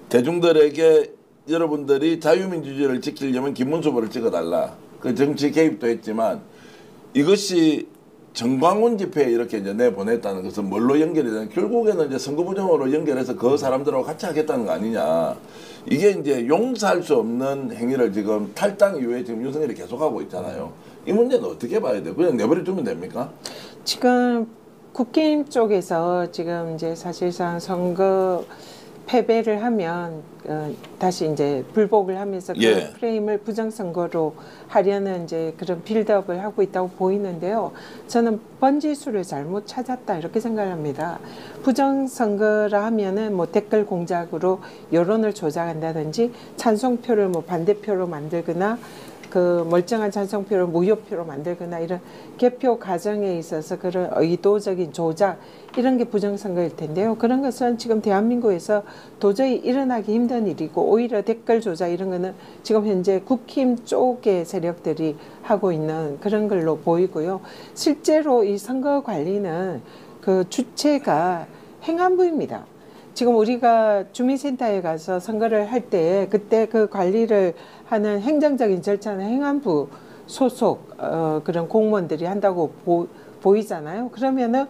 대중들에게 여러분들이 자유민주주의를 지키려면 김문수 후보를 찍어달라. 그 정치 개입도 했지만 이것이 전광훈 집회에 이렇게 이제 내보냈다는 것은 뭘로 연결이 되냐? 결국에는 이제 선거 부정으로 연결해서 그 사람들하고 같이 하겠다는 거 아니냐? 이게 이제 용서할 수 없는 행위를 지금 탈당 이후에 지금 윤석열이 계속하고 있잖아요. 이 문제는 어떻게 봐야 돼요? 그냥 내버려 두면 됩니까? 지금 국힘 쪽에서 지금 이제 사실상 선거 패배를 하면 다시 이제 불복을 하면서 그 예. 프레임을 부정선거로 하려는 이제 그런 빌드업을 하고 있다고 보이는데요. 저는 번지수를 잘못 찾았다 이렇게 생각합니다. 부정선거라 하면은 뭐 댓글 공작으로 여론을 조작한다든지 찬성표를 뭐 반대표로 만들거나 그 멀쩡한 찬성표를 무효표로 만들거나 이런 개표 과정에 있어서 그런 의도적인 조작 이런 게 부정선거일 텐데요. 그런 것은 지금 대한민국에서 도저히 일어나기 힘든 일이고 오히려 댓글 조작 이런 거는 지금 현재 국힘 쪽의 세력들이 하고 있는 그런 걸로 보이고요. 실제로 이 선거 관리는 그 주체가 행안부입니다. 지금 우리가 주민센터에 가서 선거를 할 때 그때 그 관리를 하는 행정적인 절차는 행안부 소속 그런 공무원들이 한다고 보이잖아요. 그러면은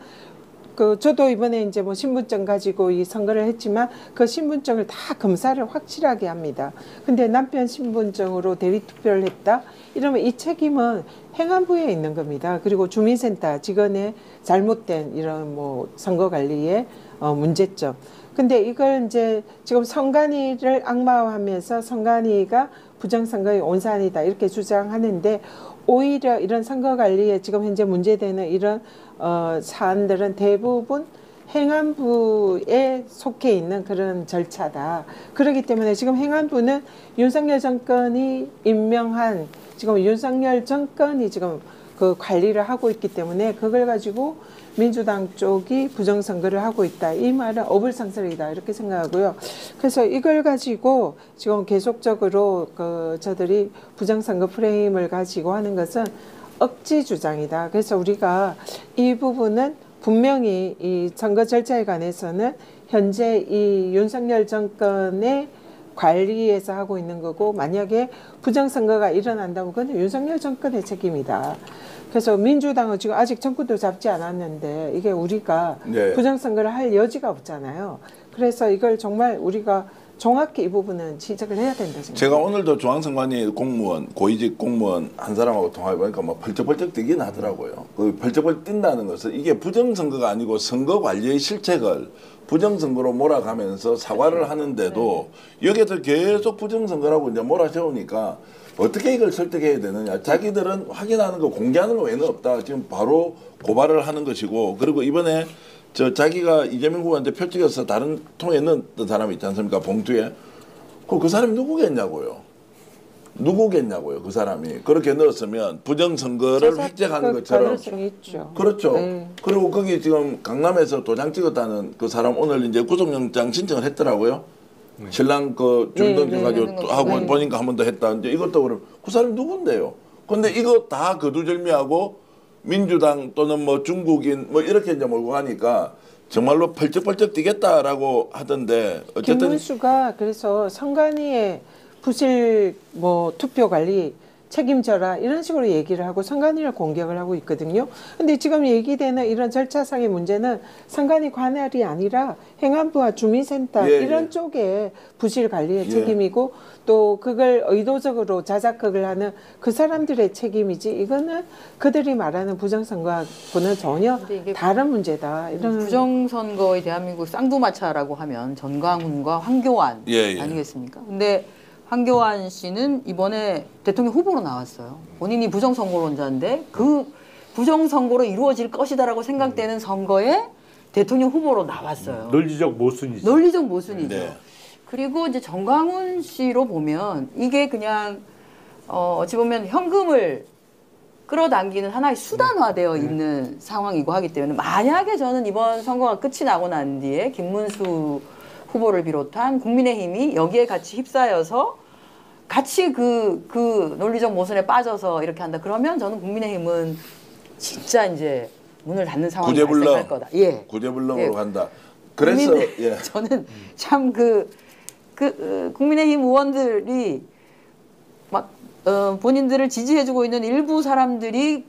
저도 이번에 이제 뭐 신분증 가지고 이 선거를 했지만 그 신분증을 다 검사를 확실하게 합니다. 근데 남편 신분증으로 대리 투표를 했다 이러면 이 책임은 행안부에 있는 겁니다. 그리고 주민센터 직원의 잘못된 이런 뭐 선거 관리의 문제점. 근데 이걸 이제 지금 선관위를 악마화하면서 선관위가 부정선거의 온산이다 이렇게 주장하는데 오히려 이런 선거 관리에 지금 현재 문제되는 이런 사안들은 대부분 행안부에 속해 있는 그런 절차다. 그렇기 때문에 지금 행안부는 윤석열 정권이 임명한 지금 윤석열 정권이 지금 그 관리를 하고 있기 때문에 그걸 가지고 민주당 쪽이 부정선거를 하고 있다. 이 말은 어불상설이다 이렇게 생각하고요. 그래서 이걸 가지고 지금 계속적으로 저들이 부정선거 프레임을 가지고 하는 것은 억지 주장이다. 그래서 우리가 이 부분은 분명히 이 선거 절차에 관해서는 현재 이 윤석열 정권의 관리에서 하고 있는 거고 만약에 부정선거가 일어난다면 그건 윤석열 정권의 책임이다. 그래서 민주당은 지금 아직 정권도 잡지 않았는데 이게 우리가 네. 부정선거를 할 여지가 없잖아요. 그래서 이걸 정말 우리가 정확히 이 부분은 지적을 해야 된다 생각합니다. 제가 오늘도 중앙선관위 공무원, 고위직 공무원 한 사람하고 통화해보니까 뭐 펄쩍펄쩍 뛰긴 하더라고요. 그 펄쩍펄쩍 뛴다는 것은 이게 부정선거가 아니고 선거 관리의 실책을 부정선거로 몰아가면서 사과를 하는데도 여기에서 계속 부정선거라고 이제 몰아세우니까 어떻게 이걸 설득해야 되느냐. 자기들은 확인하는 거 공개하는 거 외에는 없다. 지금 바로 고발을 하는 것이고 그리고 이번에 자기가 이재명 후보한테 표 찍어서 다른 통에 넣었던 사람이 있지 않습니까? 봉투에. 그 사람이 누구겠냐고요. 누구겠냐고요. 그 사람이. 그렇게 넣었으면 부정선거를 획득하는 것처럼. 가능성이 있죠. 그렇죠. 네. 그리고 거기 지금 강남에서 도장 찍었다는 그 사람 오늘 이제 구속영장 신청을 했더라고요. 신랑 그 주민등록 가지고 하고 보니까 한 번 더 했다. 이제 이것도 그럼 그 사람이 누군데요? 근데 이거 다 거두절미하고 민주당 또는 뭐 중국인 뭐 이렇게 이제 몰고 가니까 정말로 펄쩍펄쩍 뛰겠다라고 하던데 어쨌든 김문수가 그래서 선관위의 부실 뭐 투표 관리 책임져라 이런 식으로 얘기를 하고 선관위를 공격을 하고 있거든요. 근데 지금 얘기되는 이런 절차상의 문제는 선관위 관할이 아니라 행안부와 주민센터 이런 쪽에 부실 관리의 책임이고 또 그걸 의도적으로 자작극을 하는 그 사람들의 책임이지 이거는 그들이 말하는 부정선거하고는 전혀 다른 문제다. 이런 부정선거의 대한민국 쌍두마차라고 하면 전광훈과 황교안 아니겠습니까? 근데 황교안 씨는 이번에 대통령 후보로 나왔어요. 본인이 부정선거론자인데 그 부정선거로 이루어질 것이다라고 생각되는 선거에 대통령 후보로 나왔어요. 논리적 모순이죠. 논리적 모순이죠. 네. 그리고 이제 전광훈 씨로 보면 이게 그냥 어찌 보면 현금을 끌어당기는 하나의 수단화되어 있는 상황이고 하기 때문에 만약에 저는 이번 선거가 끝이 나고 난 뒤에 김문수 후보를 비롯한 국민의힘이 여기에 같이 휩싸여서 같이 그 논리적 모순에 빠져서 이렇게 한다. 그러면 저는 국민의힘은 진짜 이제 문을 닫는 상황이 발생할 거다. 예. 구제불능으로 간다. 그래서 저는 참 국민의힘 의원들이 막 본인들을 지지해주고 있는 일부 사람들이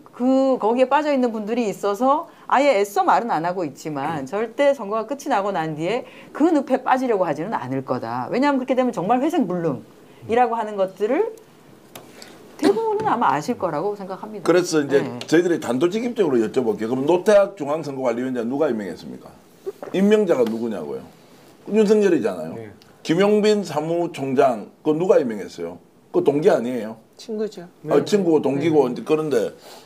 거기에 빠져 있는 분들이 있어서 아예 애써 말은 안 하고 있지만 절대 선거가 끝이 나고 난 뒤에 그 늪에 빠지려고 하지는 않을 거다. 왜냐하면 그렇게 되면 정말 회색불능이라고 하는 것들을 대부분은 아마 아실 거라고 생각합니다. 그래서 이제 저희들이 단도직입적으로 여쭤볼게요. 그럼 노태학 중앙선거관리위원장 누가 임명했습니까? 임명자가 누구냐고요? 윤석열이잖아요. 김용빈 사무총장 그거 누가 임명했어요? 그거 동기 아니에요? 친구죠. 친구고 동기고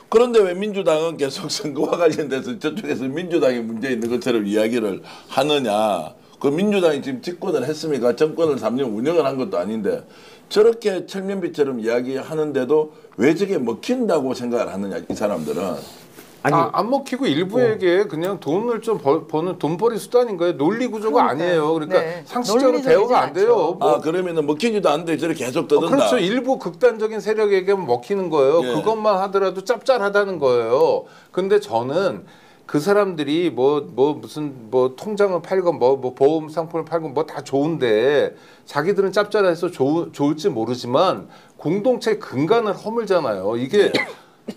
그런데 왜 민주당은 계속 선거와 관련돼서 저쪽에서 민주당이 문제 있는 것처럼 이야기를 하느냐? 그 민주당이 지금 집권을 했습니까? 정권을 3년 운영을 한 것도 아닌데 저렇게 철면비처럼 이야기하는데도 왜 저게 먹힌다고 생각을 하느냐 이 사람들은. 안 먹히고 일부에게 그냥 돈을 좀 버는 돈벌이 수단인 거예요. 논리 구조가 아니에요. 그러니까 상식적으로 대우가 안 돼요. 그러면은 먹히지도 않는데 저렇게 계속 떠든다. 그렇죠. 일부 극단적인 세력에게 먹히는 거예요. 그것만 하더라도 짭짤하다는 거예요. 근데 저는 그 사람들이 무슨 통장을 팔건 보험 상품을 팔건 다 좋은데 자기들은 짭짤해서 좋을지 모르지만 공동체 근간을 허물잖아요. 이게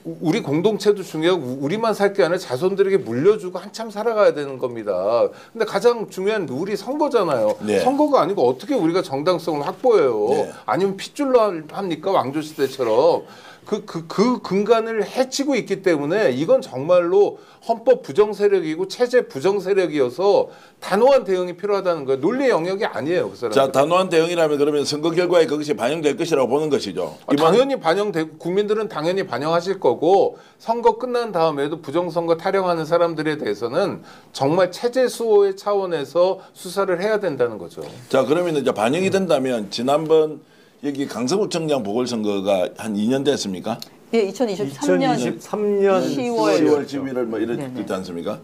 우리 공동체도 중요하고 우리만 살 게 아니라 자손들에게 물려주고 한참 살아가야 되는 겁니다. 근데 가장 중요한 룰이 선거잖아요. 네. 선거가 아니고 어떻게 우리가 정당성을 확보해요? 네. 아니면 핏줄로 합니까? 왕조시대처럼. 그 근간을 해치고 있기 때문에 이건 정말로 헌법 부정 세력이고 체제 부정 세력이어서 단호한 대응이 필요하다는 거예요. 논리의 영역이 아니에요, 그 사람. 자, 단호한 대응이라면 그러면 선거 결과에 그것이 반영될 것이라고 보는 것이죠. 당연히 반영되고 국민들은 당연히 반영하실 거고 선거 끝난 다음에도 부정선거 타령하는 사람들에 대해서는 정말 체제 수호의 차원에서 수사를 해야 된다는 거죠. 자, 그러면 이제 반영이 된다면 지난번 여기 강서구청장 보궐선거가 한 2년 됐습니까? 예, 2023년 2023년 10월 11월 뭐 네네. 이랬지 않습니까?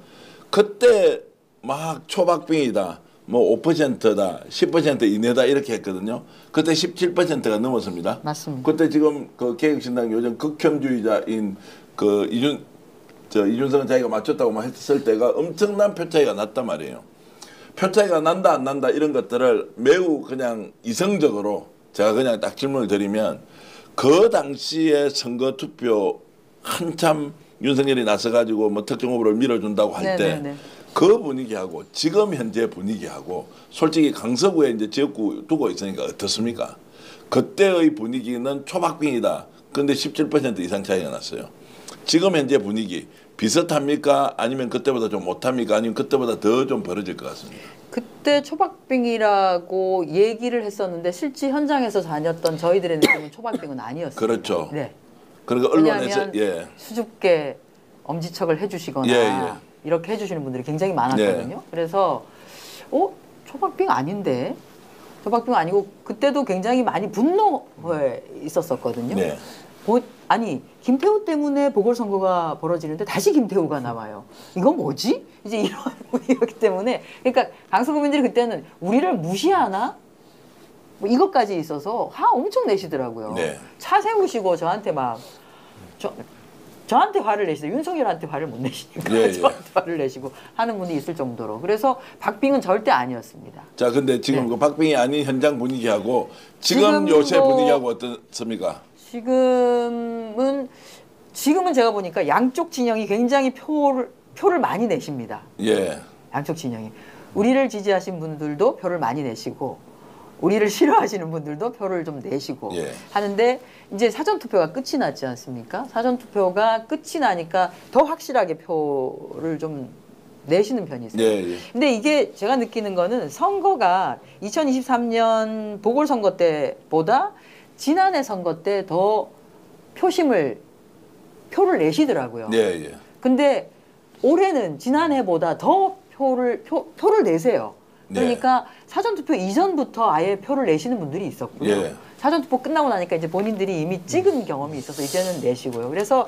그때 막 초박빙이다. 뭐 5%다, 10% 이내다 이렇게 했거든요. 그때 17%가 넘었습니다. 맞습니다. 그때 지금 그 개혁신당 요즘 극혐주의자인 그 이준석은 자기가 맞췄다고 했을 때가 엄청난 표 차이가 났단 말이에요. 표 차이가 난다 안 난다 이런 것들을 매우 그냥 이성적으로 제가 그냥 딱 질문을 드리면 그 당시에 선거 투표 한참 윤석열이 나서가지고 뭐 특정 후보를 밀어준다고 할 때 네네네. 그 분위기하고 지금 현재 분위기하고 솔직히 강서구에 이제 지역구 두고 있으니까 어떻습니까? 그때의 분위기는 초박빙이다. 근데 17% 이상 차이가 났어요. 지금 현재 분위기 비슷합니까? 아니면 그때보다 좀 못합니까? 아니면 그때보다 더 좀 벌어질 것 같습니까? 그때 초박빙이라고 얘기를 했었는데 실제 현장에서 다녔던 저희들의 느낌은 초박빙은 아니었어요. 그렇죠. 네. 그러니까 언론에서 왜냐하면 수줍게 엄지척을 해주시거나 예. 이렇게 해주시는 분들이 굉장히 많았거든요. 네. 그래서 초박빙 아닌데 초박빙 아니고 그때도 굉장히 많이 분노에 있었었거든요. 네. 아니 김태우 때문에 보궐선거가 벌어지는데 다시 김태우가 나와요. 이건 뭐지? 이제 이런 분위기였기 때문에 그러니까 강서구민들이 그때는 우리를 무시하나? 뭐 이것까지 있어서 화 엄청 내시더라고요. 네. 차 세우시고 저한테 막 저한테 화를 내시죠. 윤석열한테 화를 못 내시니까 예, 예. 저한테 화를 내시고 하는 분이 있을 정도로. 그래서 박빙은 절대 아니었습니다. 자, 근데 지금 네. 그 박빙이 아닌 현장 분위기하고 지금 지금도 요새 분위기하고 어떻습니까? 지금은 제가 보니까 양쪽 진영이 굉장히 표를 많이 내십니다. 예. 양쪽 진영이. 우리를 지지하신 분들도 표를 많이 내시고 우리를 싫어하시는 분들도 표를 좀 내시고 예. 하는데 이제 사전투표가 끝이 났지 않습니까? 사전투표가 끝이 나니까 더 확실하게 표를 좀 내시는 편이 있어요. 예, 예. 근데 이게 제가 느끼는 거는 선거가 2023년 보궐선거 때보다 지난해 선거 때 더 표를 내시더라고요. 예, 예. 근데 올해는 지난해보다 더 표를 내세요. 그러니까 사전투표 이전부터 아예 표를 내시는 분들이 있었고요. 예. 사전투표 끝나고 나니까 이제 본인들이 이미 찍은 경험이 있어서 이제는 내시고요. 그래서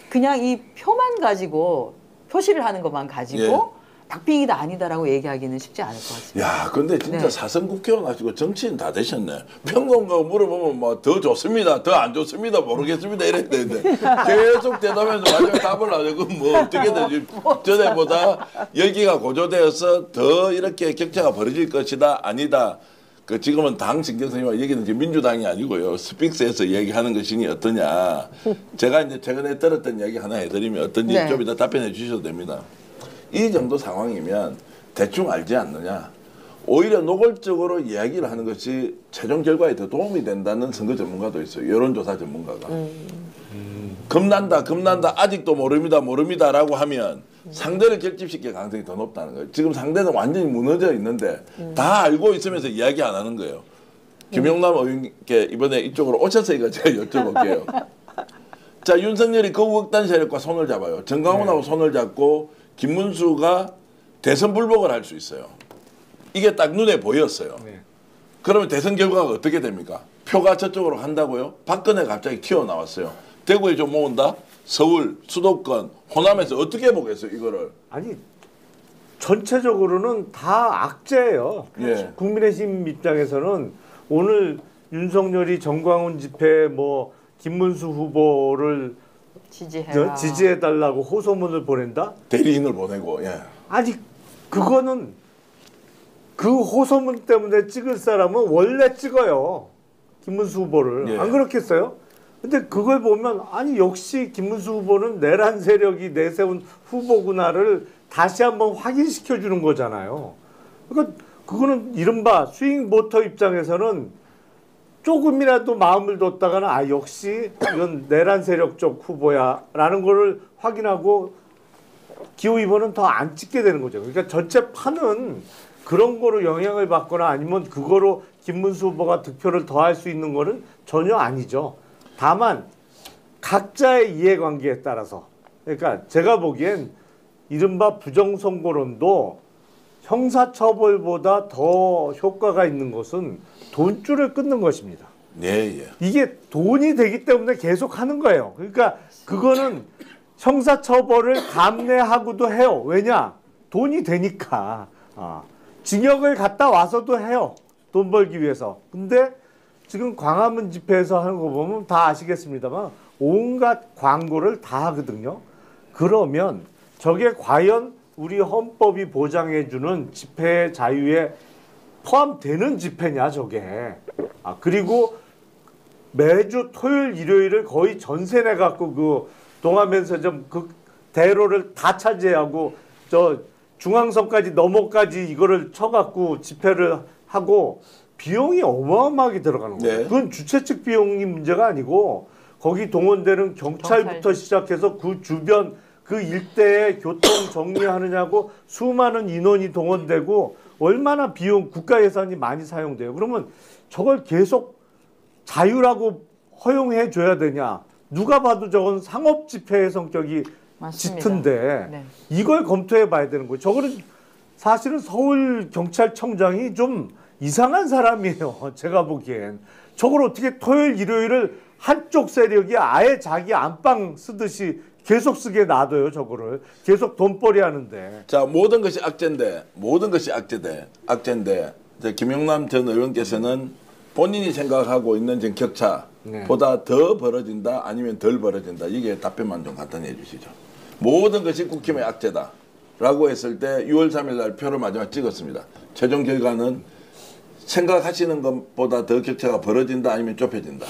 그냥 이 표만 가지고 표시를 하는 것만 가지고 박빙이다 아니다라고 얘기하기는 쉽지 않을 것 같습니다. 야, 근데 진짜 네. 사선 국회의원 하시고 정치인 다 되셨네. 평론가 물어보면 뭐 더 좋습니다, 더 안 좋습니다, 모르겠습니다 이래야 되는데 계속 대답해서 마지막에 답을 안 하고 뭐 어떻게 되지? 전에보다 열기가 고조되어서 더 이렇게 격차가 벌어질 것이다, 아니다. 그 지금은 당 신경선이와 얘기는 지금 민주당이 아니고요. 스픽스에서 얘기하는 것이니 어떠냐. 제가 이제 최근에 들었던 이야기 하나 해드리면 어떤지 네. 좀 이따 답변해 주셔도 됩니다. 이 정도 상황이면 대충 알지 않느냐. 오히려 노골적으로 이야기를 하는 것이 최종 결과에 더 도움이 된다는 선거 전문가도 있어요. 여론조사 전문가가. 겁난다, 아직도 모릅니다라고 하면 상대를 결집시킬 가능성이 더 높다는 거예요. 지금 상대는 완전히 무너져 있는데 다 알고 있으면서 이야기 안 하는 거예요. 김용남 의원께 이번에 이쪽으로 오셨으니까 제가 여쭤볼게요. 자, 윤석열이 거국단 세력과 손을 잡아요. 정강훈하고 손을 잡고 김문수가 대선 불복을 할 수 있어요. 이게 딱 눈에 보였어요. 그러면 대선 결과가 어떻게 됩니까? 표가 저쪽으로 간다고요? 박근혜 갑자기 튀어나왔어요. 대구에 좀 모은다? 서울, 수도권, 호남에서 어떻게 보겠어요, 이거를? 아니 전체적으로는 다 악재예요. 예. 국민의힘 입장에서는 오늘 윤석열이 정광훈 집회 뭐 김문수 후보를 지지해달라고 호소문을 보낸다? 대리인을 보내고, 예. 아니 그거는 그 호소문 때문에 찍을 사람은 원래 찍어요. 김문수 후보를. 예. 안 그렇겠어요? 근데 그걸 보면 아니 역시 김문수 후보는 내란 세력이 내세운 후보구나를 다시 한번 확인시켜 주는 거잖아요. 그러니까 그거는 이른바 스윙 보터 입장에서는 조금이라도 마음을 뒀다가는 아 역시 이건 내란 세력 쪽 후보야라는 거를 확인하고 기호 2번은 더 안 찍게 되는 거죠. 그러니까 전체 판은 그런 거로 영향을 받거나 아니면 그거로 김문수 후보가 득표를 더 할 수 있는 거는 전혀 아니죠. 다만 각자의 이해관계에 따라서 그러니까 제가 보기엔 이른바 부정선거론도 형사처벌보다 더 효과가 있는 것은 돈줄을 끊는 것입니다. 네, 예. 이게 돈이 되기 때문에 계속 하는 거예요. 그러니까 그거는 형사처벌을 감내하고도 해요. 왜냐? 돈이 되니까. 징역을 갔다 와서도 해요. 돈 벌기 위해서. 근데 지금 광화문 집회에서 하는 거 보면 다 아시겠습니다만 온갖 광고를 다 하거든요. 그러면 저게 과연 우리 헌법이 보장해주는 집회 자유에 포함되는 집회냐 저게. 그리고 매주 토요일 일요일을 거의 전세 내 갖고 그 동아면서점 그 대로를 다 차지하고 저 중앙선까지 넘어까지 이거를 쳐갖고 집회를 하고 비용이 어마어마하게 들어가는 거예요. 네. 그건 주최 측 비용이 문제가 아니고 거기 동원되는 경찰부터 시작해서 그 주변 그 일대에 교통 정리하느냐고 수많은 인원이 동원되고 얼마나 비용 국가 예산이 많이 사용돼요. 그러면 저걸 계속 자유라고 허용해 줘야 되냐? 누가 봐도 저건 상업 집회의 성격이 맞습니다. 짙은데 네. 이걸 검토해 봐야 되는 거예요. 저거는 사실은 서울 경찰청장이 좀 이상한 사람이에요. 제가 보기엔 저걸 어떻게 토요일 일요일을 한쪽 세력이 아예 자기 안방 쓰듯이 계속 쓰게 놔둬요. 저거를 계속 돈벌이 하는데. 자, 모든 것이 악재인데 이제 김영남 전 의원께서는 본인이 생각하고 있는 지금 격차보다 더 벌어진다 아니면 덜 벌어진다 이게 답변만 좀 간단히 해주시죠. 모든 것이 국힘의 악재다라고 했을 때 6월 3일 날 표를 마지막 찍었습니다. 최종 결과는 생각하시는 것보다 더 격차가 벌어진다 아니면 좁혀진다.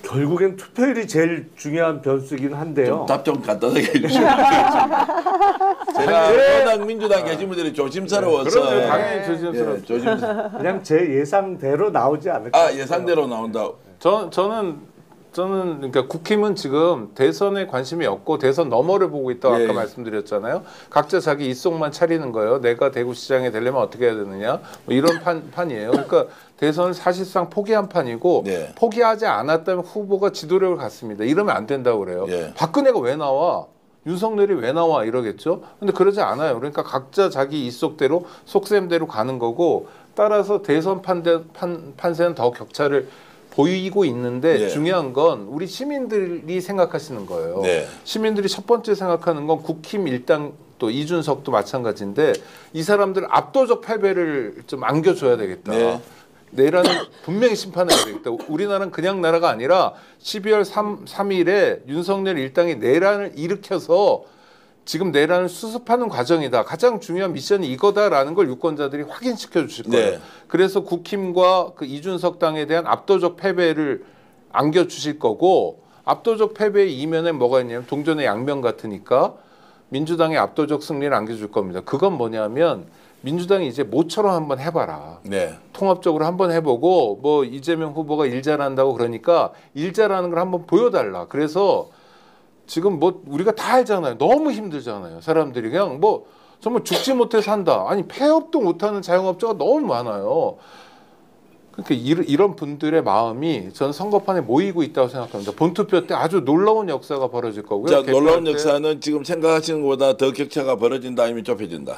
결국엔 투표율이 제일 중요한 변수이긴 한데요. 답 좀 간단하게 해주시면 제가 워낙 민주당 계신 분들이 조심스러워서 그럼요, 당연히 조심스러워. 예, 조심스러워. 그냥 제 예상대로 나오지 않을까. 예상대로 나온다. 저는 그러니까 국힘은 지금 대선에 관심이 없고 대선 너머를 보고 있다고 아까 말씀드렸잖아요. 각자 자기 입속만 차리는 거예요. 내가 대구시장에 되려면 어떻게 해야 되느냐 뭐 이런 판이에요. 그러니까 대선을 사실상 포기한 판이고 포기하지 않았다면 후보가 지도력을 갖습니다. 이러면 안 된다고 그래요. 박근혜가 왜 나와? 윤석열이 왜 나와? 이러겠죠. 근데 그러지 않아요. 그러니까 각자 자기 입속대로 속셈대로 가는 거고 따라서 대선 판세는 더 격차를 보이고 있는데 중요한 건 우리 시민들이 생각하시는 거예요. 시민들이 첫 번째 생각하는 건 국힘 일당 또 이준석도 마찬가지인데 이 사람들 압도적 패배를 좀 안겨줘야 되겠다. 내란은 분명히 심판해야 되겠다. 우리나라는 그냥 나라가 아니라 12월 3일에 윤석열 일당이 내란을 일으켜서 지금 내란을 수습하는 과정이다. 가장 중요한 미션이 이거다라는 걸 유권자들이 확인시켜 주실 거예요. 그래서 국힘과 그 이준석 당에 대한 압도적 패배를 안겨주실 거고 압도적 패배의 이면에 뭐가 있냐면 동전의 양면 같으니까 민주당의 압도적 승리를 안겨줄 겁니다. 그건 뭐냐면 민주당이 이제 모처럼 한번 해봐라. 통합적으로 한번 해보고 뭐 이재명 후보가 일 잘한다고 그러니까 일 잘하는 걸 한번 보여달라. 그래서 지금 뭐 우리가 다 알잖아요. 너무 힘들잖아요. 사람들이 그냥 뭐 정말 죽지 못해 산다. 아니 폐업도 못하는 자영업자가 너무 많아요. 그러니까 이런 분들의 마음이 저는 선거판에 모이고 있다고 생각합니다. 본투표 때 아주 놀라운 역사가 벌어질 거고요. 자, 놀라운 역사는 지금 생각하시는 것보다 더 격차가 벌어진다 아니면 좁혀진다.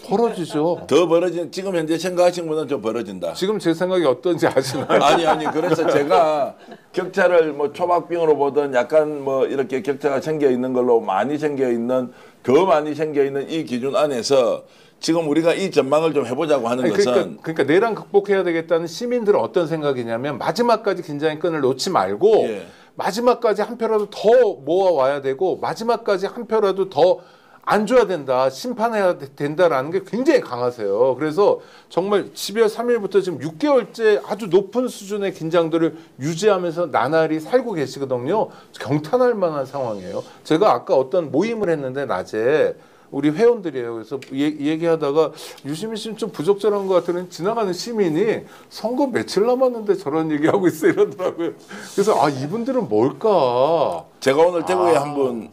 벌어지죠. 더 벌어진 지금 현재 생각하시는 것보다 좀 벌어진다. 지금 제 생각이 어떤지 아시나요? 아니 그래서 제가 격차를 뭐 초박빙으로 보든 약간 뭐 이렇게 격차가 생겨 있는 걸로 많이 생겨 있는 더 많이 생겨 있는 이 기준 안에서 지금 우리가 이 전망을 좀 해보자고 하는 것은 그러니까 내란 극복해야 되겠다는 시민들은 어떤 생각이냐면 마지막까지 긴장의 끈을 놓지 말고 마지막까지 한 표라도 더 모아와야 되고 마지막까지 한 표라도 더 안 줘야 된다, 심판해야 된다라는 게 굉장히 강하세요. 그래서 정말 12월 3일부터 지금 6개월째 아주 높은 수준의 긴장도를 유지하면서 나날이 살고 계시거든요. 경탄할 만한 상황이에요. 제가 아까 어떤 모임을 했는데 낮에 우리 회원들이에요. 그래서 얘기하다가 유시민 씨는 좀 부적절한 것 같으면 지나가는 시민이 선거 며칠 남았는데 저런 얘기하고 있어 이러더라고요. 그래서 아 이분들은 뭘까? 제가 오늘 대구에 한번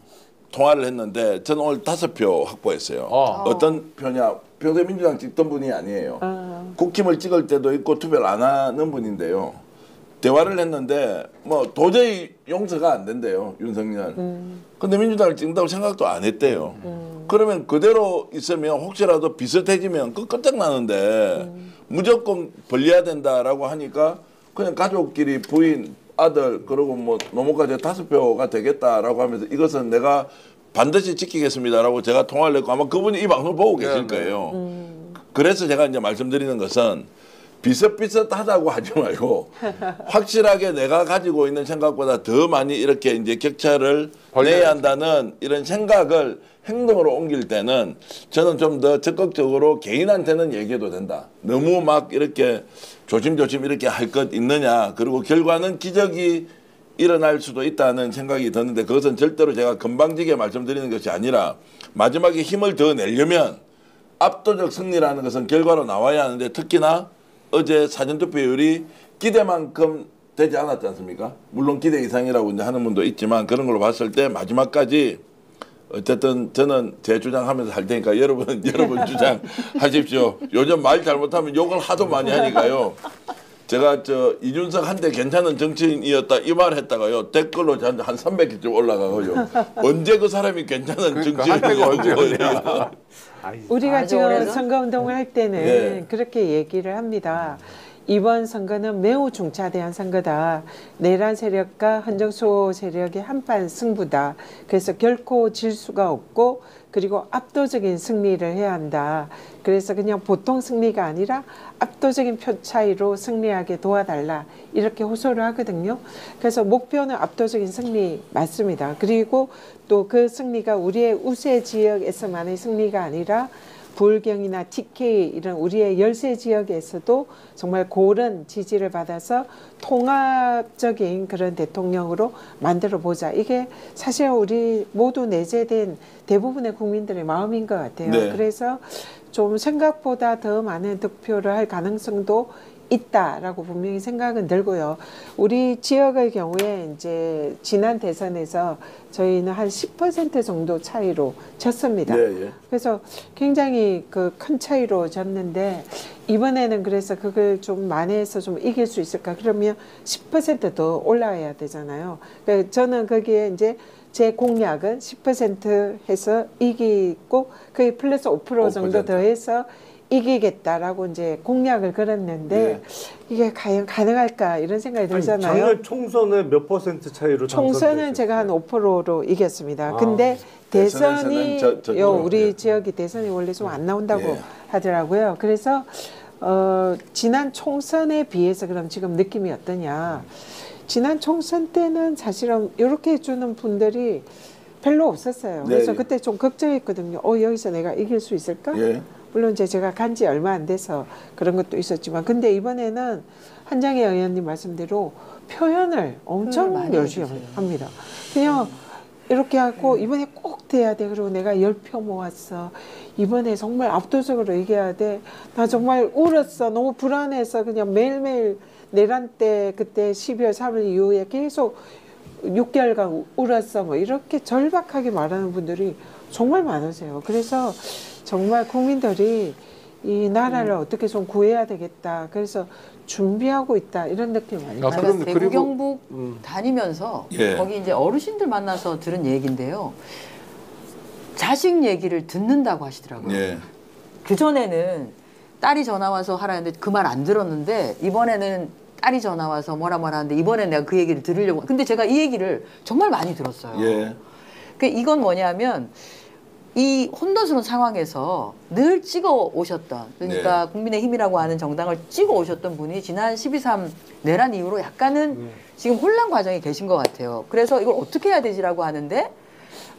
통화를 했는데 저는 오늘 5표 확보했어요. 어떤 표냐? 평소민주당 찍던 분이 아니에요. 국힘을 찍을 때도 있고 투표를 안 하는 분인데요. 대화를 했는데 뭐 도저히 용서가 안 된대요. 윤석열. 근데 민주당을 찍는다고 생각도 안 했대요. 그러면 그대로 있으면 혹시라도 비슷해지면 끝장나는데 무조건 벌려야 된다라고 하니까 그냥 가족끼리 부인 아들 그리고 뭐 노모까지 5표가 되겠다라고 하면서 이것은 내가 반드시 지키겠습니다라고 제가 통화를 했고 아마 그분이 이 방송을 보고 계실 거예요. 그래서 제가 이제 말씀드리는 것은 비슷비슷하다고 하지 말고 확실하게 내가 가지고 있는 생각보다 더 많이 이렇게 이제 격차를 내야 한다는 이런 생각을 행동으로 옮길 때는 저는 좀 더 적극적으로 개인한테는 얘기해도 된다. 너무 막 이렇게 조심조심 이렇게 할 것 있느냐. 그리고 결과는 기적이 일어날 수도 있다는 생각이 드는데 그것은 절대로 제가 건방지게 말씀드리는 것이 아니라 마지막에 힘을 더 내려면 압도적 승리라는 것은 결과로 나와야 하는데 특히나 어제 사전투표율이 기대만큼 되지 않았지 않습니까? 물론 기대 이상이라고 이제 하는 분도 있지만 그런 걸로 봤을 때 마지막까지 어쨌든 저는 제 주장하면서 할 테니까 여러분 주장하십시오. 요즘 말 잘못하면 욕을 하도 많이 하니까요. 제가 이준석 한때 괜찮은 정치인이었다 이 말 했다가요 댓글로 한 300개쯤 올라가고요. 언제 그 사람이 괜찮은 정치인이었냐. 우리가 지금 오래전? 선거운동을 할 때는 예. 그렇게 얘기를 합니다. 이번 선거는 매우 중차대한 선거다. 내란 세력과 헌정수호 세력의 한판 승부다. 그래서 결코 질 수가 없고 그리고 압도적인 승리를 해야 한다. 그래서 그냥 보통 승리가 아니라 압도적인 표 차이로 승리하게 도와달라. 이렇게 호소를 하거든요. 그래서 목표는 압도적인 승리 맞습니다. 그리고 또 그 승리가 우리의 우세 지역에서만의 승리가 아니라 부울경이나 TK 이런 우리의 열세 지역에서도 정말 고른 지지를 받아서 통합적인 그런 대통령으로 만들어 보자. 이게 사실 우리 모두 내재된 대부분의 국민들의 마음인 것 같아요. 네. 그래서 좀 생각보다 더 많은 득표를 할 가능성도 있다라고 분명히 생각은 들고요. 우리 지역의 경우에 이제 지난 대선에서 저희는 한 10% 정도 차이로 졌습니다. 예, 예. 그래서 굉장히 그 큰 차이로 졌는데 이번에는 그래서 그걸 좀 만회해서 좀 이길 수 있을까? 그러면 10%더 올라와야 되잖아요. 그러니까 저는 거기에 이제 제 공약은 10% 해서 이기고 그게 플러스 5% 정도 더해서 이기겠다라고 이제 공약을 걸었는데 이게 과연 가능할까 이런 생각이 들잖아요. 작년 총선에 몇 % 차이로 총선은 제가 한 5%로 이겼습니다. 근데 대선이 대선에서는 우리 지역이 대선이 원래 좀 안 나온다고 예. 하더라고요. 그래서 지난 총선에 비해서 그럼 지금 느낌이 어떠냐? 지난 총선 때는 사실은 이렇게 해주는 분들이 별로 없었어요. 그래서 네. 그때 좀 걱정했거든요. 여기서 내가 이길 수 있을까? 예. 물론 제가 간 지 얼마 안 돼서 그런 것도 있었지만 근데 이번에는 한장혜 의원님 말씀대로 표현을 엄청 많이 열심히 해주세요. 합니다. 그냥 이렇게 하고 이번에 꼭 돼야 돼. 그리고 내가 10표 모았어. 이번에 정말 압도적으로 이겨야 돼. 나 정말 울었어. 너무 불안해서 그냥 매일매일 내란 때 그때 12월 3일 이후에 계속 6개월간 울었어. 뭐 이렇게 절박하게 말하는 분들이 정말 많으세요. 그래서 정말 국민들이 이 나라를 어떻게 좀 구해야 되겠다. 그래서 준비하고 있다. 이런 느낌이 많이 아, 받아요. 그런데 대구 그리고- 경북 다니면서 예. 거기 이제 어르신들 만나서 들은 얘기인데요. 자식 얘기를 듣는다고 하시더라고요. 예. 그 전에는 딸이 전화 와서 하라는데 그 말 안 들었는데 이번에는 딸이 전화 와서 뭐라 하는데 이번엔 내가 그 얘기를 들으려고. 근데 제가 이 얘기를 정말 많이 들었어요. 예. 그 이건 뭐냐면 이 혼돈스러운 상황에서 늘 찍어 오셨던 그러니까 국민의힘이라고 하는 정당을 찍어 오셨던 분이 지난 12.3 내란 이후로 약간은 지금 혼란 과정에 계신 것 같아요. 그래서 이걸 어떻게 해야 되지라고 하는데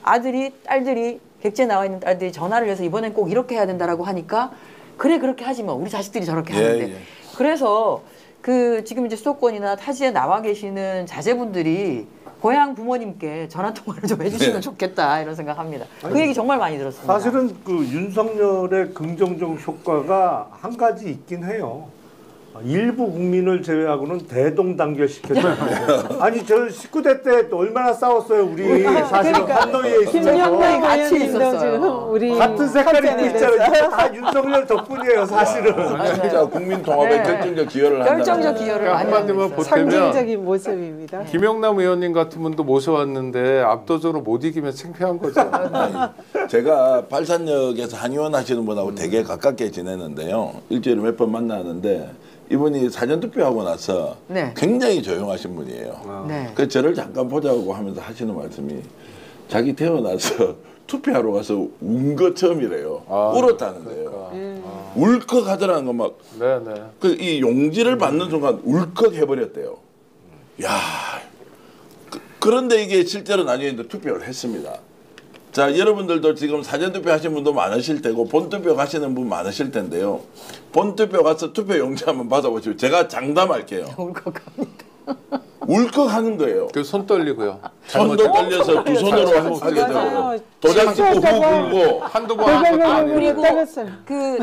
아들이 딸들이 객지에 나와 있는 딸들이 전화를 해서 이번엔 꼭 이렇게 해야 된다라고 하니까 그래 그렇게 하지 뭐 우리 자식들이 저렇게 하는데 그래서 그 지금 이제 수도권이나 타지에 나와 계시는 자제분들이 고향 부모님께 전화 통화를 좀 해주시면 좋겠다 이런 생각합니다. 그 얘기 정말 많이 들었습니다. 사실은 그 윤석열의 긍정적 효과가 한 가지 있긴 해요. 일부 국민을 제외하고는 대동단결시켰잖아요. 아니 저 19대 때 또 얼마나 싸웠어요 우리 사실은 한노위에 김영남 있으면서 같이 의원님도 있었어요. 지금 우리 같은 색깔 입고 있잖아요. 이게 다 윤석열 덕분이에요 사실은. 진짜 국민 통합에 네. 결정적 기여를 한다. 결정적 기여를 많이 하고 한마디만 있어요. 보태면 상징적인 모습입니다. 김영남 의원님 같은 분도 모셔왔는데 압도적으로 못 이기면 창피한 거죠. 제가 발산역에서 한의원 하시는 분하고 되게 가깝게 지내는데요. 일주일에 몇 번 만나는데 이분이 사전투표하고 나서 네. 굉장히 조용하신 분이에요. 네. 그 저를 잠깐 보자고 하면서 하시는 말씀이 자기 태어나서 투표하러 가서 운 거 처음이래요. 울었다는 거예요. 울컥 하더라는 거 막 네네. 그 이 용지를 받는 순간 울컥 해버렸대요. 야, 그런데 이게 실제로 나중에 이제 투표를 했습니다. 자, 여러분들도 지금 사전투표 하신 분도 많으실 테고 본투표 가시는 분 많으실 텐데요. 본투표 가서 투표 용지 한번 받아보시고 제가 장담할게요. 울컥합니다. 울컥하는 거예요. 그 손 떨리고요. 손도 떨려서 두 손으로 하게 되고 맞아요. 도장 찍고 후 불고 한두 번 한 것도 아니에요. 그리고 떨렸어요. 그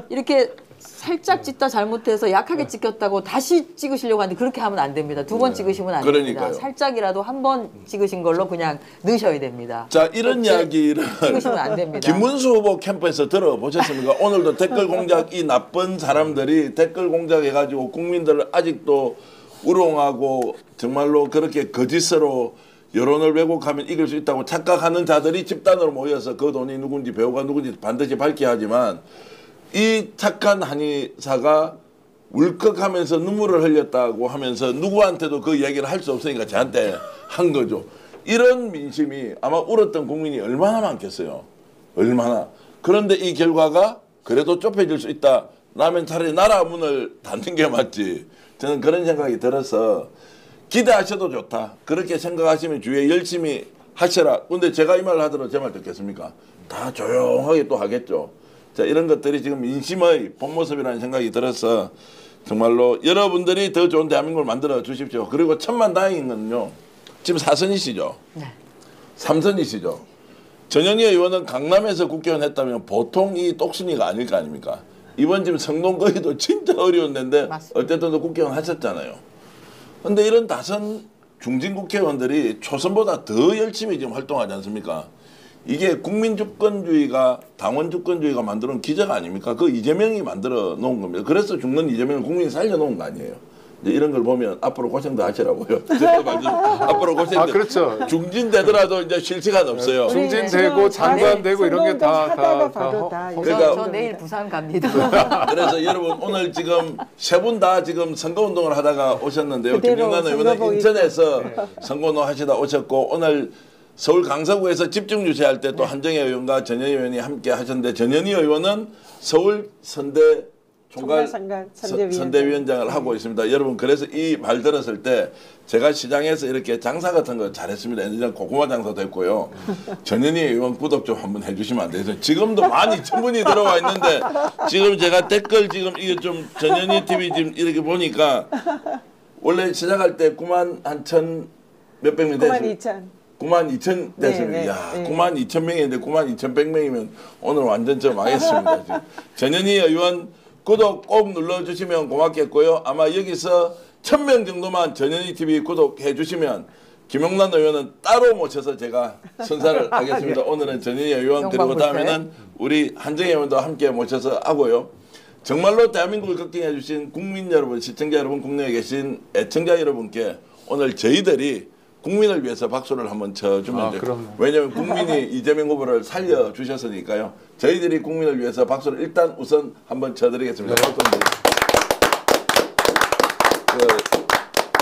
이렇게 살짝 찍다 잘못해서 약하게 찍혔다고 다시 찍으시려고 하는데 그렇게 하면 안 됩니다. 두 번 찍으시면 안 됩니다. 그러니까요. 살짝이라도 한 번 찍으신 걸로 그냥 넣으셔야 됩니다. 자, 이런 이야기를 찍으시면 안 됩니다. 김문수 후보 캠프에서 들어보셨습니까? 오늘도 댓글 공작 이 나쁜 사람들이 댓글 공작해가지고 국민들을 아직도 우롱하고 정말로 그렇게 거짓으로 여론을 왜곡하면 이길 수 있다고 착각하는 자들이 집단으로 모여서 그 돈이 누군지 배우가 누군지 반드시 밝혀야 하지만 이 착한 한의사가 울컥하면서 눈물을 흘렸다고 하면서 누구한테도 그 얘기를 할 수 없으니까 저한테 한 거죠. 이런 민심이 아마 울었던 국민이 얼마나 많겠어요. 얼마나. 그런데 이 결과가 그래도 좁혀질 수 있다. 라면 차라리 나라 문을 닫는 게 맞지. 저는 그런 생각이 들어서 기대하셔도 좋다. 그렇게 생각하시면 주위에 열심히 하셔라. 근데 제가 이 말을 하더라도 제 말 듣겠습니까? 다 조용하게 또 하겠죠. 자, 이런 것들이 지금 민심의 본 모습이라는 생각이 들어서 정말로 여러분들이 더 좋은 대한민국을 만들어 주십시오. 그리고 천만다행인 건요. 지금 4선이시죠? 네. 3선이시죠? 전현희 의원은 강남에서 국회의원 했다면 보통 이 똑순이가 아닐 거 아닙니까? 이번 지금 성동 거기도 진짜 어려운 데인데 맞습니다. 어쨌든 또 국회의원 하셨잖아요. 근데 이런 다선 중진 국회의원들이 초선보다 더 열심히 지금 활동하지 않습니까? 이게 국민 주권주의가 당원 주권주의가 만들어놓은 기적 아닙니까? 그 이재명이 만들어 놓은 겁니다. 그래서 죽는 이재명을 국민이 살려놓은 거 아니에요. 이제 이런 걸 보면 앞으로 고생도 하시라고요. 제가 말씀 앞으로 고생도. 아, 그렇죠. 중진 되더라도 이제 쉴 시간 없어요. 중진 되고 장관 되고 이런 게 하다가 바로 다 그러니까 저 내일 부산 갑니다. 그래서 여러분 오늘 지금 세 분 다 지금 선거운동을 하다가 오셨는데요. 그대로 김영란 의원은 선거복 인천에서 선거운동 하시다 오셨고 오늘 서울 강서구에서 집중 유세할 때 또 한정혜 의원과 전현희 의원이 함께 하셨는데 전현희 의원은 서울 선대 총괄 선대위원장을 하고 있습니다. 여러분 그래서 이 말 들었을 때 제가 시장에서 이렇게 장사 같은 거 잘했습니다. 예전에 고구마 장사도 했고요. 전현희 의원 구독 좀 한번 해주시면 안 되죠. 지금도 12,000분이 들어와 있는데 지금 제가 댓글 지금 이게 좀 전현희 TV 지금 이렇게 보니까 원래 시작할 때 91,000 몇백 명 됐어요. 92,000 됐습니다. 네, 야, 네. 92,000명인데 92,100명이면 오늘 완전 저 망했습니다. 지금. 전현희 의원 구독 꼭 눌러주시면 고맙겠고요. 아마 여기서 1,000명 정도만 전현희 TV 구독해 주시면 김영란 의원은 따로 모셔서 제가 선사를 하겠습니다. 오늘은 전현희 의원 그리고 다음에는 우리 한정혜 의원도 함께 모셔서 하고요. 정말로 대한민국을 걱정해 주신 국민 여러분, 시청자 여러분, 국내에 계신 애청자 여러분께 오늘 저희들이 국민을 위해서 박수를 한번 쳐주면 돼요. 왜냐하면 국민이 이재명 후보를 살려주셨으니까요. 저희들이 국민을 위해서 박수를 일단 우선 한번 쳐드리겠습니다.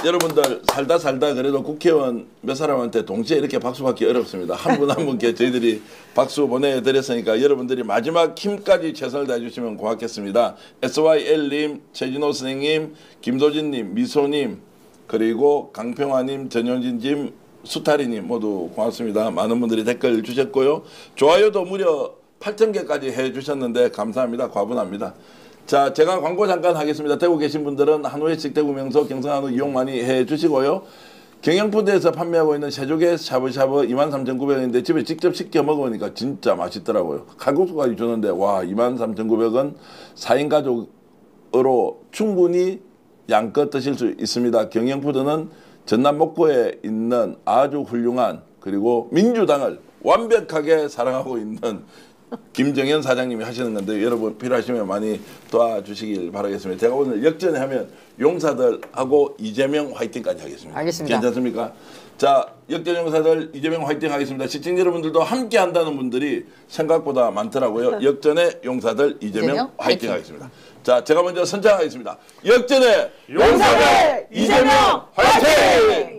여러분들 살다 그래도 국회의원 몇 사람한테 동시에 이렇게 박수 받기 어렵습니다. 한 분 한 분께 저희들이 박수 보내드렸으니까 여러분들이 마지막 힘까지 최선을 다해주시면 고맙겠습니다. SYL님, 최진호 선생님, 김도진님, 미소님, 그리고 강평화님, 전용진님, 수타리님 모두 고맙습니다. 많은 분들이 댓글 주셨고요. 좋아요도 무려 8,000개까지 해주셨는데 감사합니다. 과분합니다. 자, 제가 광고 잠깐 하겠습니다. 대구 계신 분들은 한우회식 대구 명소 경성한우 이용 많이 해주시고요. 경영푸드에서 판매하고 있는 새조개 샤브샤브 23,900원인데 집에 직접 시켜 먹으니까 진짜 맛있더라고요. 칼국수까지 주는데 와 23,900원 4인 가족으로 충분히 양껏 드실 수 있습니다. 경영푸드는 전남 목포에 있는 아주 훌륭한 그리고 민주당을 완벽하게 사랑하고 있는 김정현 사장님이 하시는 건데 여러분 필요하시면 많이 도와주시길 바라겠습니다. 제가 오늘 역전에 하면 용사들하고 이재명 화이팅까지 하겠습니다. 알겠습니다. 괜찮습니까? 자, 역전 용사들 이재명 화이팅 하겠습니다. 시청자 여러분들도 함께 한다는 분들이 생각보다 많더라고요. 역전의 용사들 이재명 화이팅 하겠습니다. 자, 제가 먼저 선창하겠습니다. 역전의 용사들 이재명 화이팅!